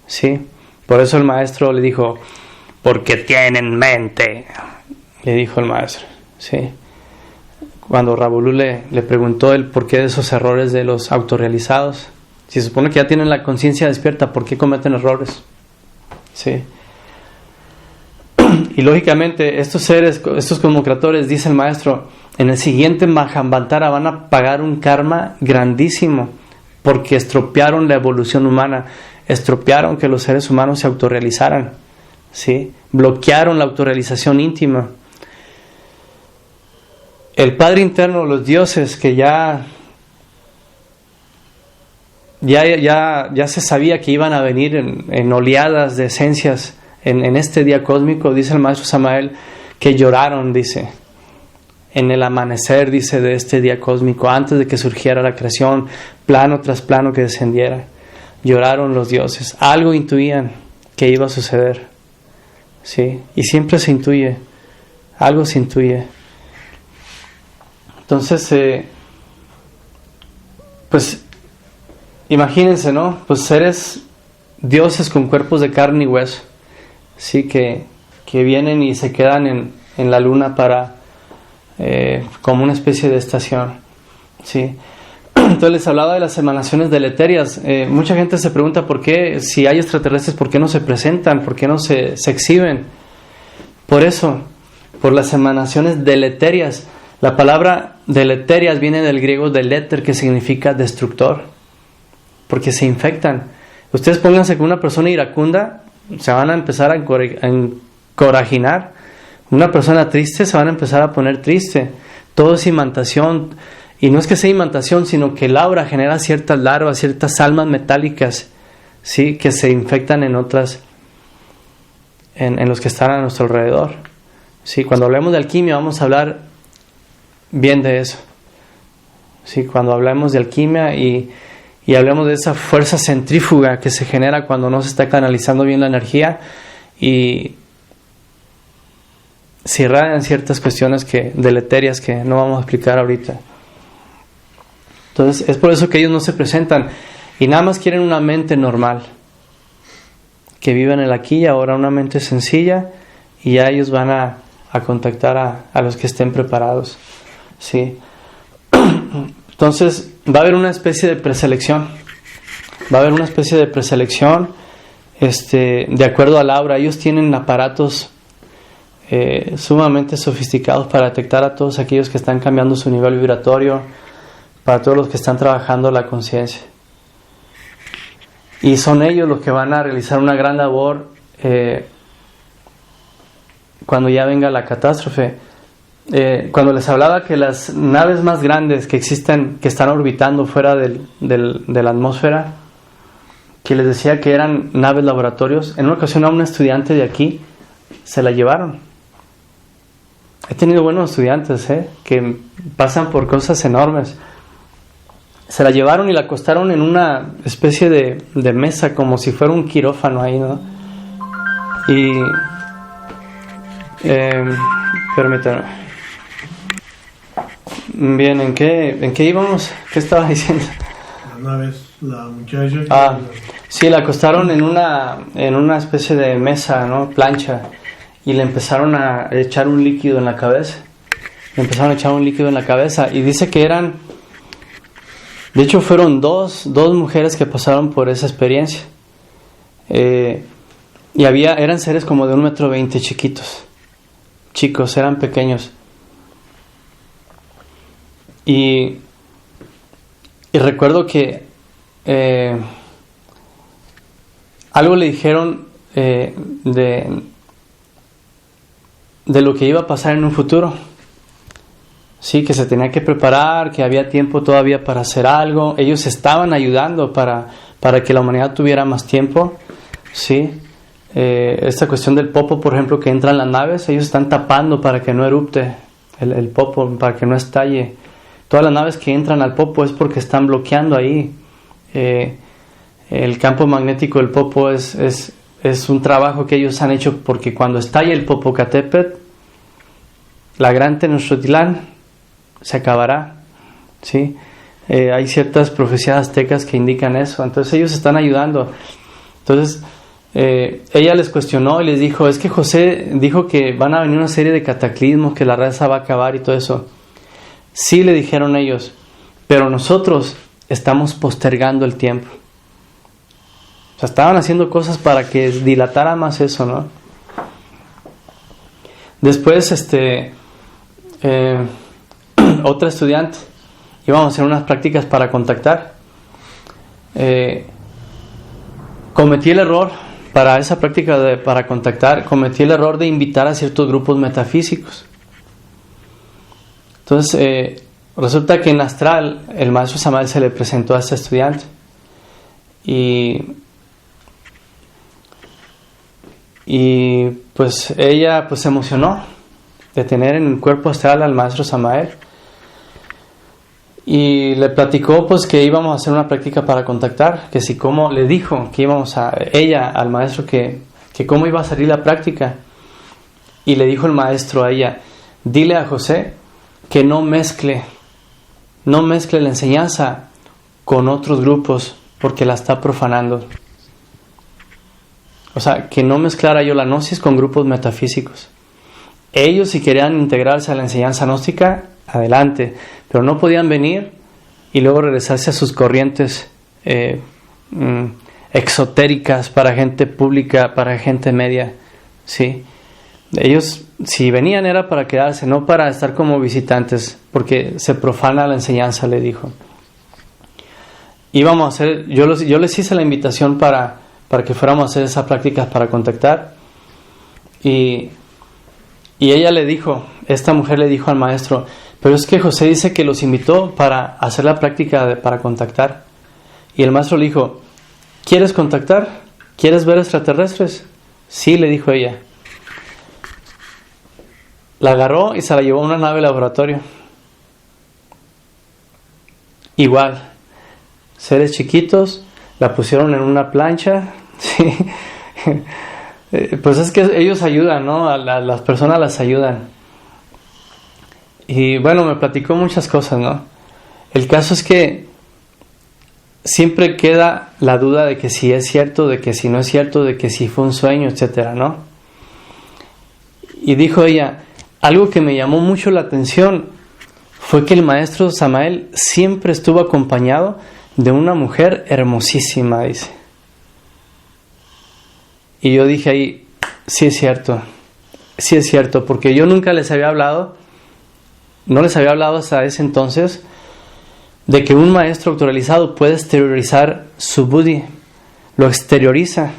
¿sí? Por eso el maestro le dijo, porque tienen mente, le dijo el maestro, ¿sí? Cuando Ravolú le preguntó el porqué de esos errores de los autorrealizados, si se supone que ya tienen la conciencia despierta, ¿por qué cometen errores? ¿Sí? Y lógicamente estos seres, estos cosmocratores, dice el maestro, en el siguiente Mahamvantara van a pagar un karma grandísimo, porque estropearon la evolución humana, estropearon que los seres humanos se autorrealizaran, ¿sí? Bloquearon la autorrealización íntima. El Padre interno, los dioses que ya se sabía que iban a venir en oleadas de esencias en este día cósmico, dice el maestro Samael, que lloraron, dice, en el amanecer, dice, de este día cósmico, antes de que surgiera la creación, plano tras plano que descendiera. Lloraron los dioses, algo intuían que iba a suceder, ¿sí? Y siempre se intuye, algo se intuye. Entonces, pues imagínense, ¿no? Pues seres, dioses con cuerpos de carne y hueso, ¿sí? Que vienen y se quedan en la luna para como una especie de estación, ¿sí? Entonces les hablaba de las emanaciones deleterias. Mucha gente se pregunta por qué, si hay extraterrestres, ¿por qué no se presentan? ¿Por qué no se exhiben? Por eso, por las emanaciones deleterias. La palabra deleterias viene del griego deleter, que significa destructor, porque se infectan. Ustedes pónganse con una persona iracunda, se van a empezar a encorajinar. Una persona triste se van a empezar a poner triste. Todo es imantación. Y no es que sea imantación, sino que el aura genera ciertas larvas, ciertas almas metálicas, ¿sí? Que se infectan en otras, en los que están a nuestro alrededor, ¿sí? Cuando hablemos de alquimia vamos a hablar bien de eso, ¿sí? Cuando hablemos de alquimia y hablemos de esa fuerza centrífuga que se genera cuando no se está canalizando bien la energía y se irradian ciertas cuestiones deleterias que no vamos a explicar ahorita. Entonces es por eso que ellos no se presentan y nada más quieren una mente normal, que viva en el aquí y ahora, una mente sencilla, y ya ellos van a contactar a los que estén preparados, ¿sí? Entonces va a haber una especie de preselección, de acuerdo al aura. Ellos tienen aparatos sumamente sofisticados para detectar a todos aquellos que están cambiando su nivel vibratorio, para todos los que están trabajando la conciencia. Y son ellos los que van a realizar una gran labor cuando ya venga la catástrofe. Cuando les hablaba que las naves más grandes que existen, que están orbitando fuera de la atmósfera, que les decía que eran naves laboratorios, en una ocasión a un estudiante de aquí se la llevaron. He tenido buenos estudiantes que pasan por cosas enormes. Se la llevaron y la acostaron en una especie de mesa, como si fuera un quirófano ahí, ¿no? Y permítanme. Bien, ¿en qué íbamos? ¿Qué estaba diciendo? Una vez la muchacha... Sí, la acostaron en una especie de mesa, ¿no? Plancha, y le empezaron a echar un líquido en la cabeza. Y dice que de hecho fueron dos mujeres que pasaron por esa experiencia. Y eran seres como de 1,20 m, chicos, eran pequeños. Y recuerdo que algo le dijeron de lo que iba a pasar en un futuro. Sí, que se tenía que preparar, que había tiempo todavía para hacer algo. Ellos estaban ayudando para que la humanidad tuviera más tiempo. Sí, esta cuestión del popo, por ejemplo, que entran las naves, ellos están tapando para que no erupte el popo, para que no estalle. Todas las naves que entran al popo es porque están bloqueando ahí. El campo magnético del popo es un trabajo que ellos han hecho, porque cuando estalle el Popocatépetl, la gran Tenochtitlán se acabará, ¿sí? Hay ciertas profecías aztecas que indican eso. Entonces ellos están ayudando. Entonces ella les cuestionó y les dijo: es que José dijo que van a venir una serie de cataclismos, que la raza va a acabar y todo eso. Sí, le dijeron ellos, pero nosotros estamos postergando el tiempo. O sea, estaban haciendo cosas para que dilatara más eso, ¿no? Después otra estudiante, íbamos a hacer unas prácticas para contactar. Cometí el error para esa práctica para contactar, cometí el error de invitar a ciertos grupos metafísicos. Entonces resulta que en astral el maestro Samael se le presentó a esta estudiante y pues ella se emocionó de tener en el cuerpo astral al maestro Samael, y le platicó pues que íbamos a hacer una práctica para contactar, que si cómo le dijo que íbamos ella al maestro que cómo iba a salir la práctica. Y le dijo el maestro a ella: dile a José que no mezcle la enseñanza con otros grupos, porque la está profanando. O sea, que no mezclara yo la gnosis con grupos metafísicos. Ellos, si querían integrarse a la enseñanza gnóstica, adelante, pero no podían venir y luego regresarse a sus corrientes exotéricas para gente pública, para gente media, ¿sí? Ellos, si venían, era para quedarse, no para estar como visitantes, porque se profana la enseñanza, le dijo. Íbamos a hacer, yo les hice la invitación para que fuéramos a hacer esas prácticas para contactar, y ella le dijo, esta mujer le dijo al maestro: pero es que José dice que los invitó para hacer la práctica para contactar. Y el maestro le dijo: ¿quieres contactar? ¿Quieres ver extraterrestres? Sí, le dijo ella. La agarró y se la llevó a una nave laboratorio. Igual, seres chiquitos, la pusieron en una plancha, ¿sí? Pues es que ellos ayudan, ¿no? A las personas las ayudan. Y bueno, me platicó muchas cosas, ¿no? El caso es que siempre queda la duda de que si es cierto, de que si no es cierto, de que si fue un sueño, etcétera, ¿no? Y dijo ella: algo que me llamó mucho la atención fue que el maestro Samael siempre estuvo acompañado de una mujer hermosísima, dice. Y yo dije ahí: sí es cierto, porque yo nunca les había hablado, no les había hablado hasta ese entonces, de que un maestro actualizado puede exteriorizar su buddhi, lo exterioriza.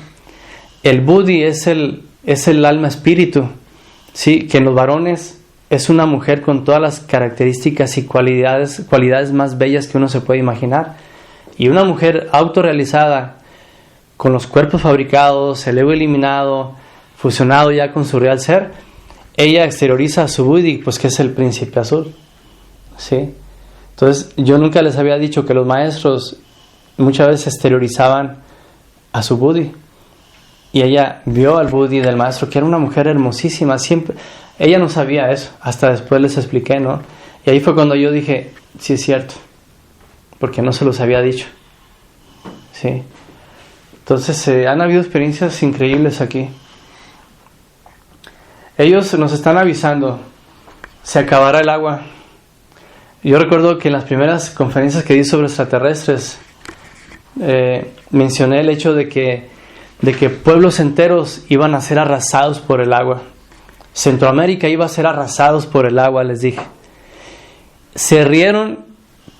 El buddhi es el alma espíritu, ¿sí? Que en los varones es una mujer con todas las características y cualidades más bellas que uno se puede imaginar. Y una mujer autorrealizada, con los cuerpos fabricados, el ego eliminado, fusionado ya con su real ser, ella exterioriza a su buddhi, pues que es el príncipe azul, ¿sí? Entonces, yo nunca les había dicho que los maestros muchas veces exteriorizaban a su buddhi. Y ella vio al buddhi del maestro, que era una mujer hermosísima. Siempre, ella no sabía eso, hasta después les expliqué, ¿no? Y ahí fue cuando yo dije: sí es cierto, porque no se los había dicho, ¿sí? Entonces, han habido experiencias increíbles aquí. Ellos nos están avisando: se acabará el agua. Yo recuerdo que en las primeras conferencias que di sobre extraterrestres, mencioné el hecho de que pueblos enteros iban a ser arrasados por el agua. Centroamérica iba a ser arrasados por el agua, les dije. Se rieron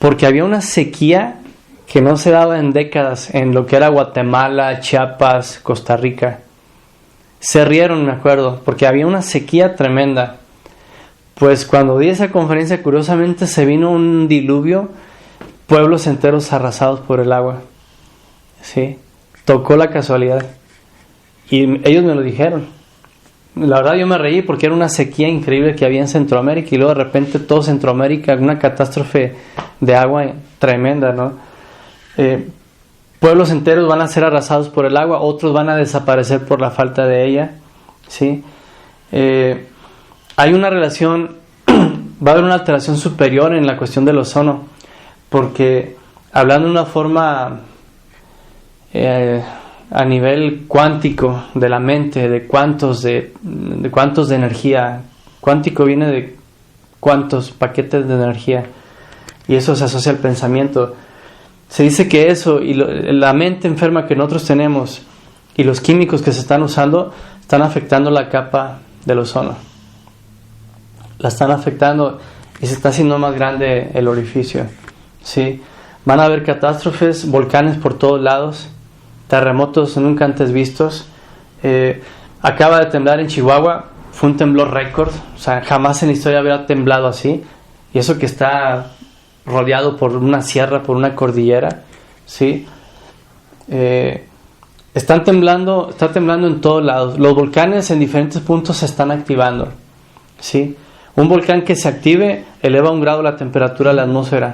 porque había una sequía que no se daba en décadas en lo que era Guatemala, Chiapas, Costa Rica. Se rieron, me acuerdo, porque había una sequía tremenda. Pues cuando di esa conferencia, curiosamente se vino un diluvio, pueblos enteros arrasados por el agua. ¿Sí? Tocó la casualidad. Y ellos me lo dijeron. La verdad yo me reí porque era una sequía increíble que había en Centroamérica, y luego de repente todo Centroamérica, una catástrofe de agua tremenda, ¿no? Pueblos enteros van a ser arrasados por el agua, otros van a desaparecer por la falta de ella, ¿sí? Hay una relación, va a haber una alteración superior en la cuestión del ozono, porque hablando de una forma a nivel cuántico de la mente, de cuántos de energía. Cuántico viene de cuántos paquetes de energía, y eso se asocia al pensamiento. Se dice que eso y la mente enferma que nosotros tenemos y los químicos que se están usando están afectando la capa del ozono. La están afectando y se está haciendo más grande el orificio, ¿sí? Van a haber catástrofes, volcanes por todos lados, terremotos nunca antes vistos. Acaba de temblar en Chihuahua, fue un temblor récord, o sea, jamás en la historia había temblado así, y eso que está rodeado por una sierra, por una cordillera, ¿sí? Está temblando en todos lados. Los volcanes en diferentes puntos se están activando, ¿sí? Un volcán que se active eleva 1 grado la temperatura de la atmósfera.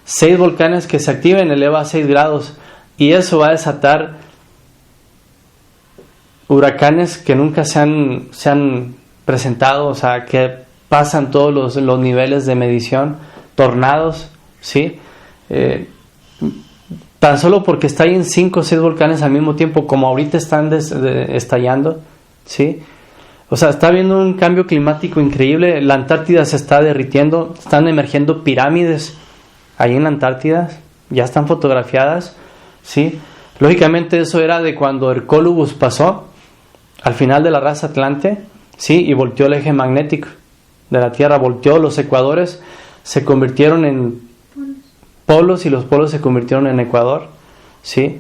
6 volcanes que se activen eleva a 6 grados. Y eso va a desatar huracanes que nunca se han presentado, o sea, que pasan todos los niveles de medición, tornados, ¿sí? Tan solo porque está ahí en 5 o 6 volcanes al mismo tiempo, como ahorita están estallando, ¿sí? O sea, está habiendo un cambio climático increíble. La Antártida se está derritiendo, están emergiendo pirámides ahí en la Antártida, ya están fotografiadas, ¿sí? Lógicamente eso era de cuando Hercólubus pasó al final de la raza Atlante, ¿sí? Y volteó el eje magnético de la Tierra, volteó los ecuadores, se convirtieron en polos y los polos se convirtieron en Ecuador, ¿sí?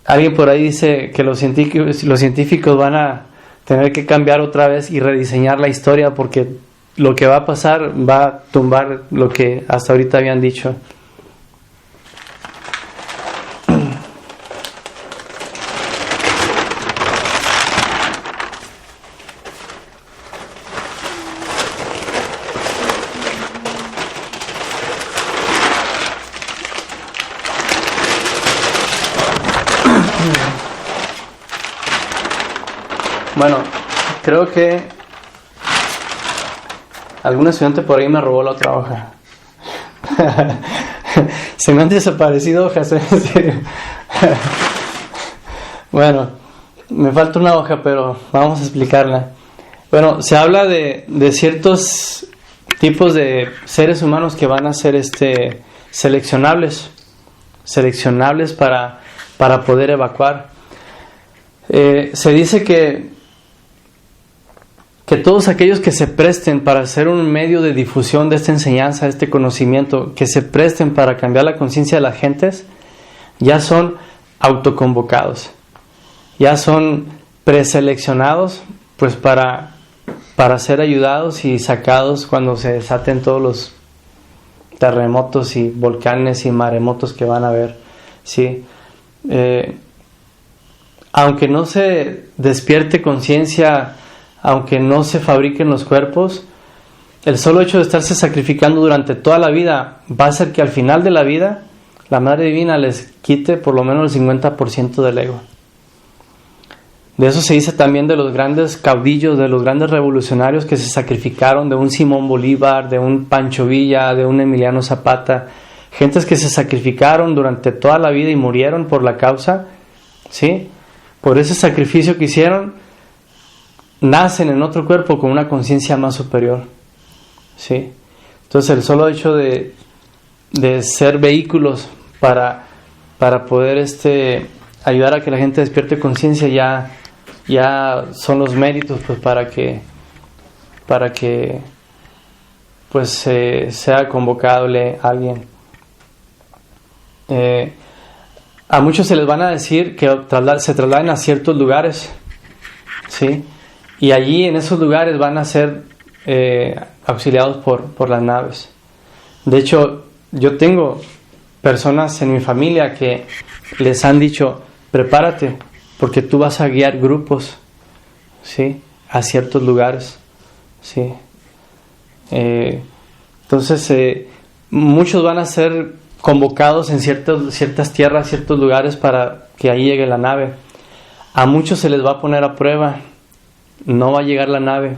Alguien por ahí dice que los científicos van a tener que cambiar otra vez y rediseñar la historia, porque lo que va a pasar va a tumbar lo que hasta ahorita habían dicho. Bueno, creo que algún estudiante por ahí me robó la otra hoja. Se me han desaparecido hojas, en serio. Bueno, me falta una hoja, pero vamos a explicarla. Bueno, se habla de ciertos tipos de seres humanos que van a ser seleccionables para poder evacuar. Se dice que todos aquellos que se presten para ser un medio de difusión de esta enseñanza, de este conocimiento, que se presten para cambiar la conciencia de las gentes, ya son autoconvocados, ya son preseleccionados, pues para ser ayudados y sacados cuando se desaten todos los terremotos y volcanes y maremotos que van a haber, ¿sí? Aunque no se despierte conciencia, aunque no se fabriquen los cuerpos, el solo hecho de estarse sacrificando durante toda la vida va a hacer que al final de la vida la Madre Divina les quite por lo menos el 50% del ego. De eso se dice también de los grandes caudillos, de los grandes revolucionarios que se sacrificaron, de un Simón Bolívar, de un Pancho Villa, de un Emiliano Zapata, gentes que se sacrificaron durante toda la vida y murieron por la causa, ¿sí? Por ese sacrificio que hicieron, nacen en otro cuerpo con una conciencia más superior, ¿sí? Entonces el solo hecho de ser vehículos para poder ayudar a que la gente despierte conciencia ya son los méritos, pues para que pues sea convocable alguien. A muchos se les van a decir que se trasladen a ciertos lugares, ¿sí? Y allí en esos lugares van a ser auxiliados por las naves. De hecho, yo tengo personas en mi familia que les han dicho: prepárate, porque tú vas a guiar grupos, ¿sí?, a ciertos lugares, ¿sí? Entonces, muchos van a ser convocados en ciertas tierras, ciertos lugares, para que ahí llegue la nave. A muchos se les va a poner a prueba. No va a llegar la nave,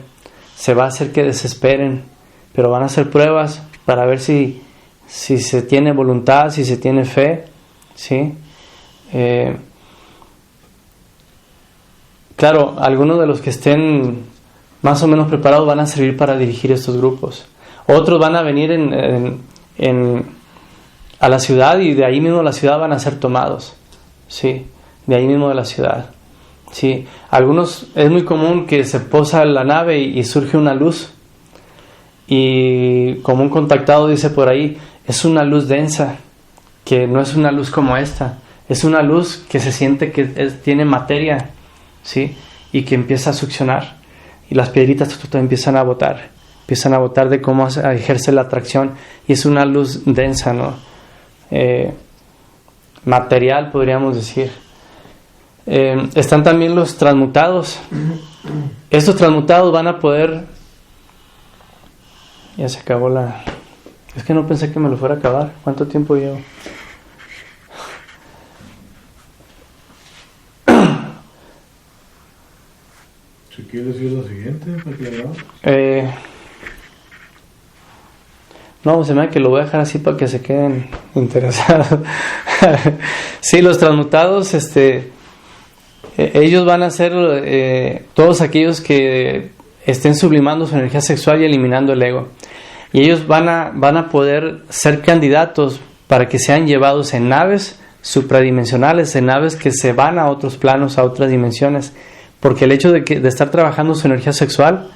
se va a hacer que desesperen, pero van a hacer pruebas para ver si se tiene voluntad, si se tiene fe, ¿sí? Claro, algunos de los que estén más o menos preparados van a servir para dirigir estos grupos. Otros van a venir a la ciudad, y de ahí mismo de la ciudad van a ser tomados, ¿sí? De ahí mismo de la ciudad. Sí, algunos, es muy común que se posa la nave y surge una luz, y como un contactado dice por ahí, es una luz densa, que no es una luz como esta, es una luz que se siente que tiene materia, ¿sí? Y que empieza a succionar, y las piedritas empiezan a botar de cómo ejerce la atracción, y es una luz densa, ¿no? Material, podríamos decir. Están también los transmutados. Estos transmutados van a poder... Ya se acabó la... Es que no pensé que me lo fuera a acabar. ¿Cuánto tiempo llevo? Si quieres decir lo siguiente para que la grabamos? No, se me da que lo voy a dejar así para que se queden interesados. Sí, los transmutados, ellos van a ser todos aquellos que estén sublimando su energía sexual y eliminando el ego. Y ellos van a poder ser candidatos para que sean llevados en naves supradimensionales, en naves que se van a otros planos, a otras dimensiones. Porque el hecho de estar trabajando su energía sexual,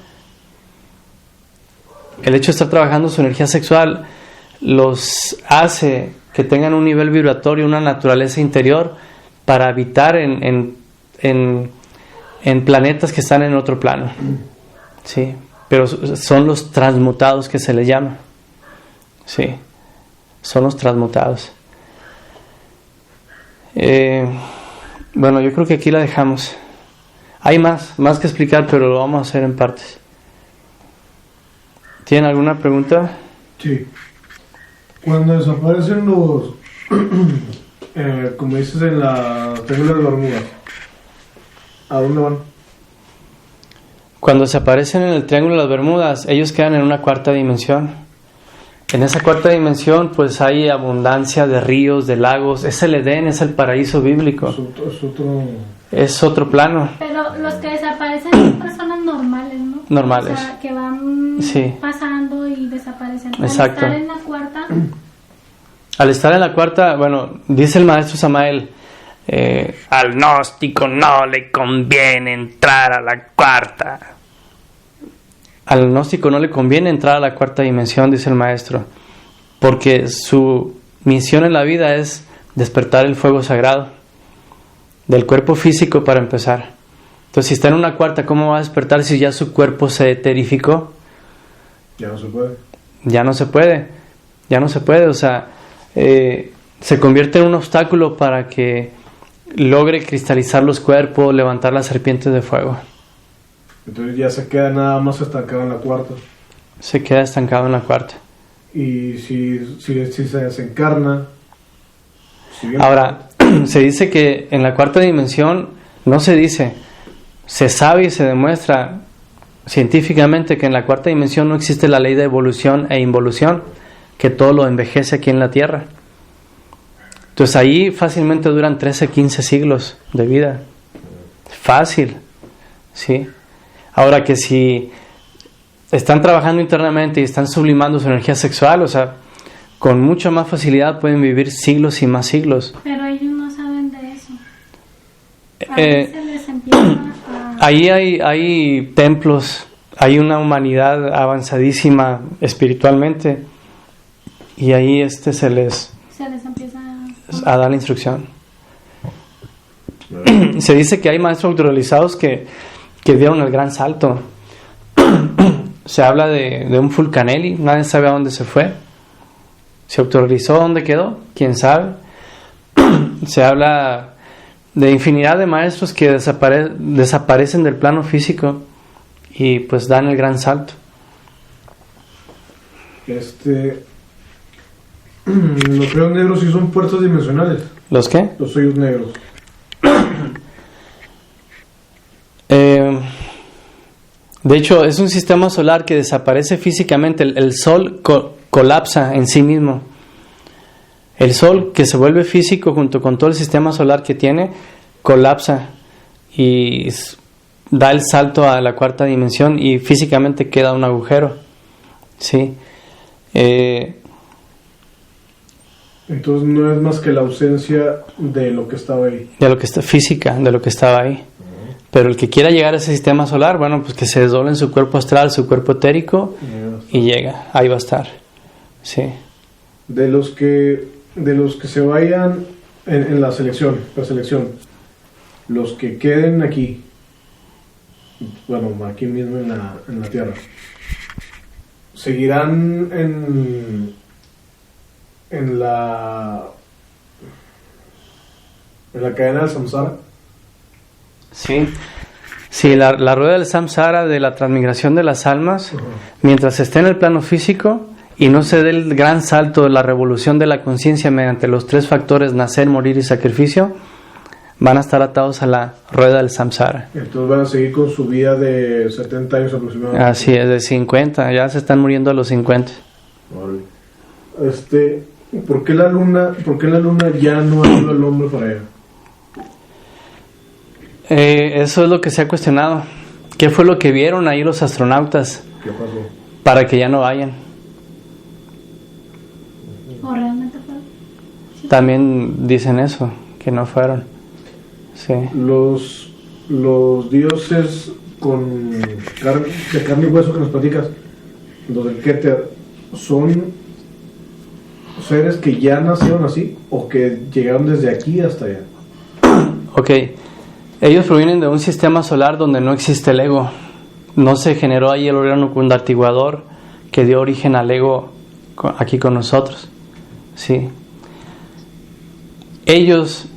los hace que tengan un nivel vibratorio, una naturaleza interior para habitar en planetas que están en otro plano. Sí, pero son los transmutados que se les llama. Sí, son los transmutados. Bueno, yo creo que aquí la dejamos. Hay más que explicar, pero lo vamos a hacer en partes. ¿Tienen alguna pregunta? Sí. Cuando desaparecen los, como dices en la Triángulo de Bermudas, ¿a dónde van? Cuando se aparecen en el Triángulo de las Bermudas, ellos quedan en una cuarta dimensión. En esa cuarta dimensión, pues hay abundancia de ríos, de lagos. Es el Edén, es el paraíso bíblico. Es otro plano. Pero los que desaparecen son personas normales, ¿no? Normales. O sea, que van pasando y desaparecen. Exacto. Al estar en la cuarta. Al estar en la cuarta, bueno, dice el maestro Samael, al gnóstico no le conviene entrar a la cuarta. Al gnóstico no le conviene entrar a la cuarta dimensión, dice el maestro, porque su misión en la vida es despertar el fuego sagrado del cuerpo físico para empezar. Entonces, si está en una cuarta, ¿cómo va a despertar si ya su cuerpo se eterificó? Ya no se puede. Ya no se puede, o sea, se convierte en un obstáculo para que logre cristalizar los cuerpos, levantar las serpientes de fuego. Entonces ya se queda nada más estancado en la cuarta. Se queda estancado en la cuarta. Y si se desencarna... Ahora, se dice que en la cuarta dimensión, no se dice, se sabe y se demuestra científicamente que en la cuarta dimensión no existe la ley de evolución e involución, que todo lo envejece aquí en la Tierra. Entonces ahí fácilmente duran 13, 15 siglos de vida. Fácil, ¿sí? Ahora que si están trabajando internamente y están sublimando su energía sexual, o sea, con mucha más facilidad pueden vivir siglos y más siglos. Pero ellos no saben de eso. A veces les empieza a... Ahí hay templos, hay una humanidad avanzadísima espiritualmente y ahí se les empieza a dar la instrucción. Se dice que hay maestros autorrealizados que dieron el gran salto. Se habla de un Fulcanelli, nadie sabe a dónde se fue. Se autorrealizó, ¿dónde quedó? ¿Quién sabe? Se habla de infinidad de maestros que desaparecen del plano físico y pues dan el gran salto. Los hoyos negros sí son puertas dimensionales. ¿Los qué? Los hoyos negros. De hecho, es un sistema solar que desaparece físicamente. El Sol colapsa en sí mismo. El Sol, que se vuelve físico junto con todo el sistema solar que tiene, colapsa y da el salto a la cuarta dimensión y físicamente queda un agujero. ¿Sí? Entonces no es más que la ausencia de lo que estaba ahí. De lo que está física, de lo que estaba ahí. Pero el que quiera llegar a ese sistema solar, bueno, pues que se desdoble en su cuerpo astral, su cuerpo etérico y llega, ahí va a estar. Sí. De los que se vayan en la selección, los que queden aquí, bueno, aquí mismo en la Tierra, seguirán en la cadena del samsara. Sí, la rueda del samsara, de la transmigración de las almas, mientras esté en el plano físico y no se dé el gran salto de la revolución de la conciencia mediante los 3 factores, nacer, morir y sacrificio, van a estar atados a la rueda del samsara. Entonces van a seguir con su vida de 70 años aproximadamente. Así es, de 50, ya se están muriendo a los 50. Vale. ¿Por qué la luna ya no ayuda al hombre para allá? Eso es lo que se ha cuestionado. ¿Qué fue lo que vieron ahí los astronautas ¿Qué pasó? para que ya no vayan? ¿O realmente fue? Sí. También dicen eso, que no fueron. Sí. Los dioses de carne y hueso que nos platicas, los del Keter, ¿son seres que ya nacieron así o que llegaron desde aquí hasta allá? Ok, ellos provienen de un sistema solar donde no existe el ego. No se generó ahí el órgano cundartiguador que dio origen al ego aquí con nosotros. Sí. Ellos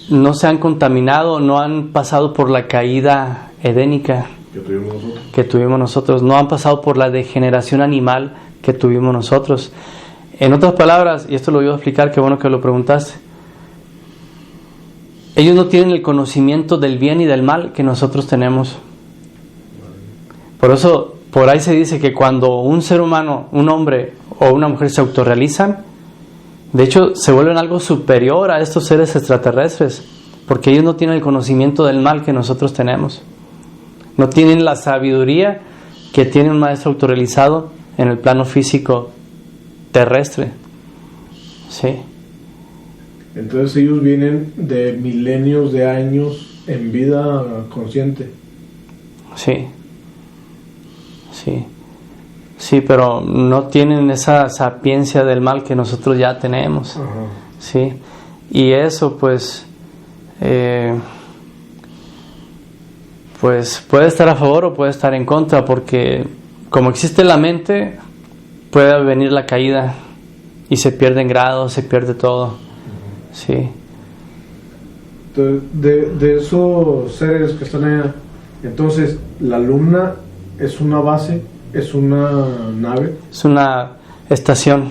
no se han contaminado, no han pasado por la caída edénica que tuvimos nosotros, no han pasado por la degeneración animal que tuvimos nosotros. En otras palabras, y esto lo voy a explicar, qué bueno que lo preguntaste, ellos no tienen el conocimiento del bien y del mal que nosotros tenemos. Por eso, por ahí se dice que cuando un ser humano, un hombre o una mujer se autorrealizan, de hecho se vuelven algo superior a estos seres extraterrestres, porque ellos no tienen el conocimiento del mal que nosotros tenemos. No tienen la sabiduría que tiene un maestro autorrealizado en el plano físico terrestre. Sí. Entonces ellos vienen de milenios de años en vida consciente. Sí. Sí. Sí, pero no tienen esa sapiencia del mal que nosotros ya tenemos. Ajá. Sí. Y eso pues puede estar a favor o puede estar en contra, porque como existe la mente, puede venir la caída y se pierden grados, se pierde todo. Sí. De esos seres que están allá, entonces la luna es una base, es una nave. Es una estación.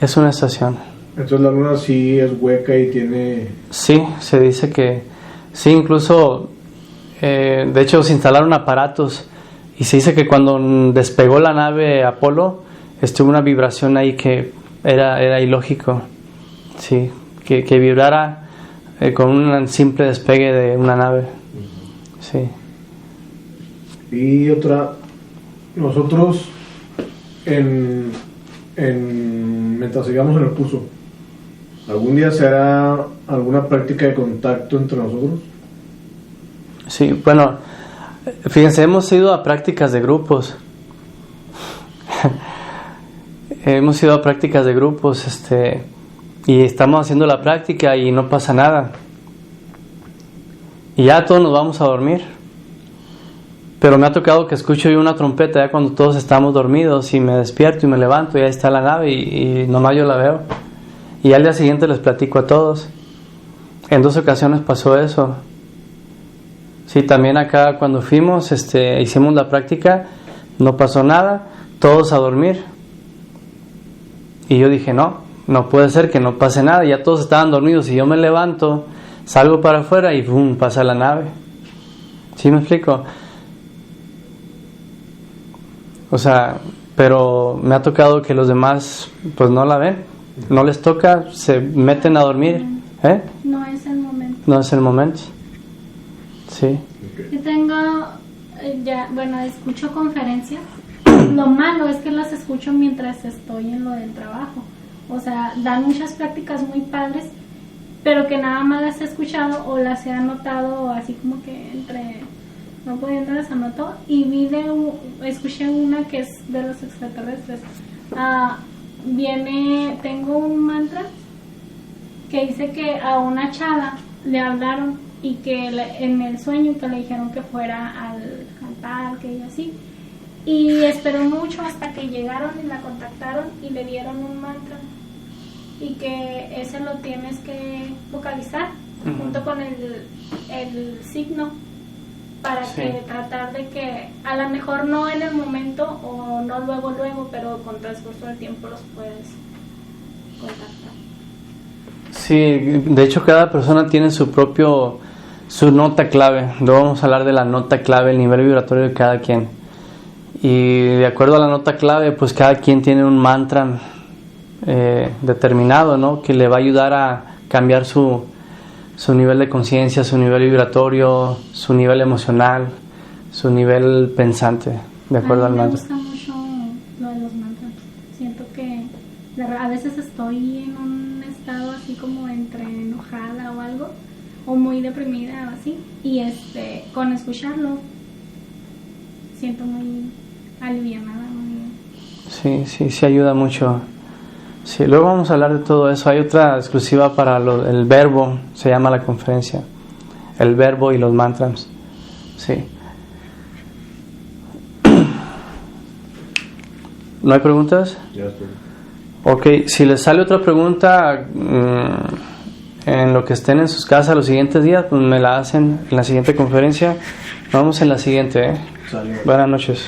Es una estación. Entonces la luna sí es hueca y tiene... Sí, se dice que sí, incluso de hecho se instalaron aparatos y se dice que cuando despegó la nave Apolo estuvo una vibración ahí que era ilógico. Sí, que vibrara con un simple despegue de una nave. Sí. Y otra, nosotros mientras sigamos en el curso, ¿algún día se hará alguna práctica de contacto entre nosotros? Sí, bueno, fíjense, hemos ido a prácticas de grupos. Hemos ido a prácticas de grupos, y estamos haciendo la práctica y no pasa nada. Y ya todos nos vamos a dormir. Pero me ha tocado que escucho yo una trompeta ya cuando todos estamos dormidos y me despierto y me levanto y ahí está la nave y nomás yo la veo. Y al día siguiente les platico a todos. En 2 ocasiones pasó eso. Sí, también acá cuando fuimos, hicimos la práctica, no pasó nada, todos a dormir. Y yo dije, no puede ser que no pase nada, ya todos estaban dormidos y yo me levanto, salgo para afuera y ¡bum!, pasa la nave. ¿Sí me explico? O sea, pero me ha tocado que los demás pues no la ven, no les toca, se meten a dormir. No es el momento. No es el momento. Sí. Yo tengo, escucho conferencias. Lo malo es que las escucho mientras estoy en lo del trabajo. O sea, dan muchas prácticas muy padres, pero que nada más las he escuchado o las he anotado así como que no pudiendo las anoto. Y escuché una que es de los extraterrestres. Tengo un mantra que dice que a una chava le hablaron y que en el sueño que le dijeron que fuera al parque y así. Y esperó mucho hasta que llegaron y la contactaron y le dieron un mantra. Y que ese lo tienes que vocalizar junto con el signo para que tratar de que a lo mejor no en el momento o no luego, pero con transcurso del tiempo los puedes contactar. Sí, de hecho cada persona tiene su nota clave. Luego vamos a hablar de la nota clave, el nivel vibratorio de cada quien. Y de acuerdo a la nota clave, pues cada quien tiene un mantra determinado, ¿no? Que le va a ayudar a cambiar su nivel de conciencia, su nivel vibratorio, su nivel emocional, su nivel pensante, de acuerdo al mantra. Me gusta mucho lo de los mantras. Siento que a veces estoy en un estado así como entre enojada o algo, o muy deprimida o así, y con escucharlo siento muy alivianada, muy... Sí ayuda mucho. Sí, luego vamos a hablar de todo eso. Hay otra exclusiva para el verbo, se llama la conferencia, el verbo y los mantras. Sí. ¿No hay preguntas? Ya estoy. Ok, si les sale otra pregunta en lo que estén en sus casas los siguientes días, pues me la hacen en la siguiente conferencia. Vamos en la siguiente, ¿eh? Sale. Buenas noches.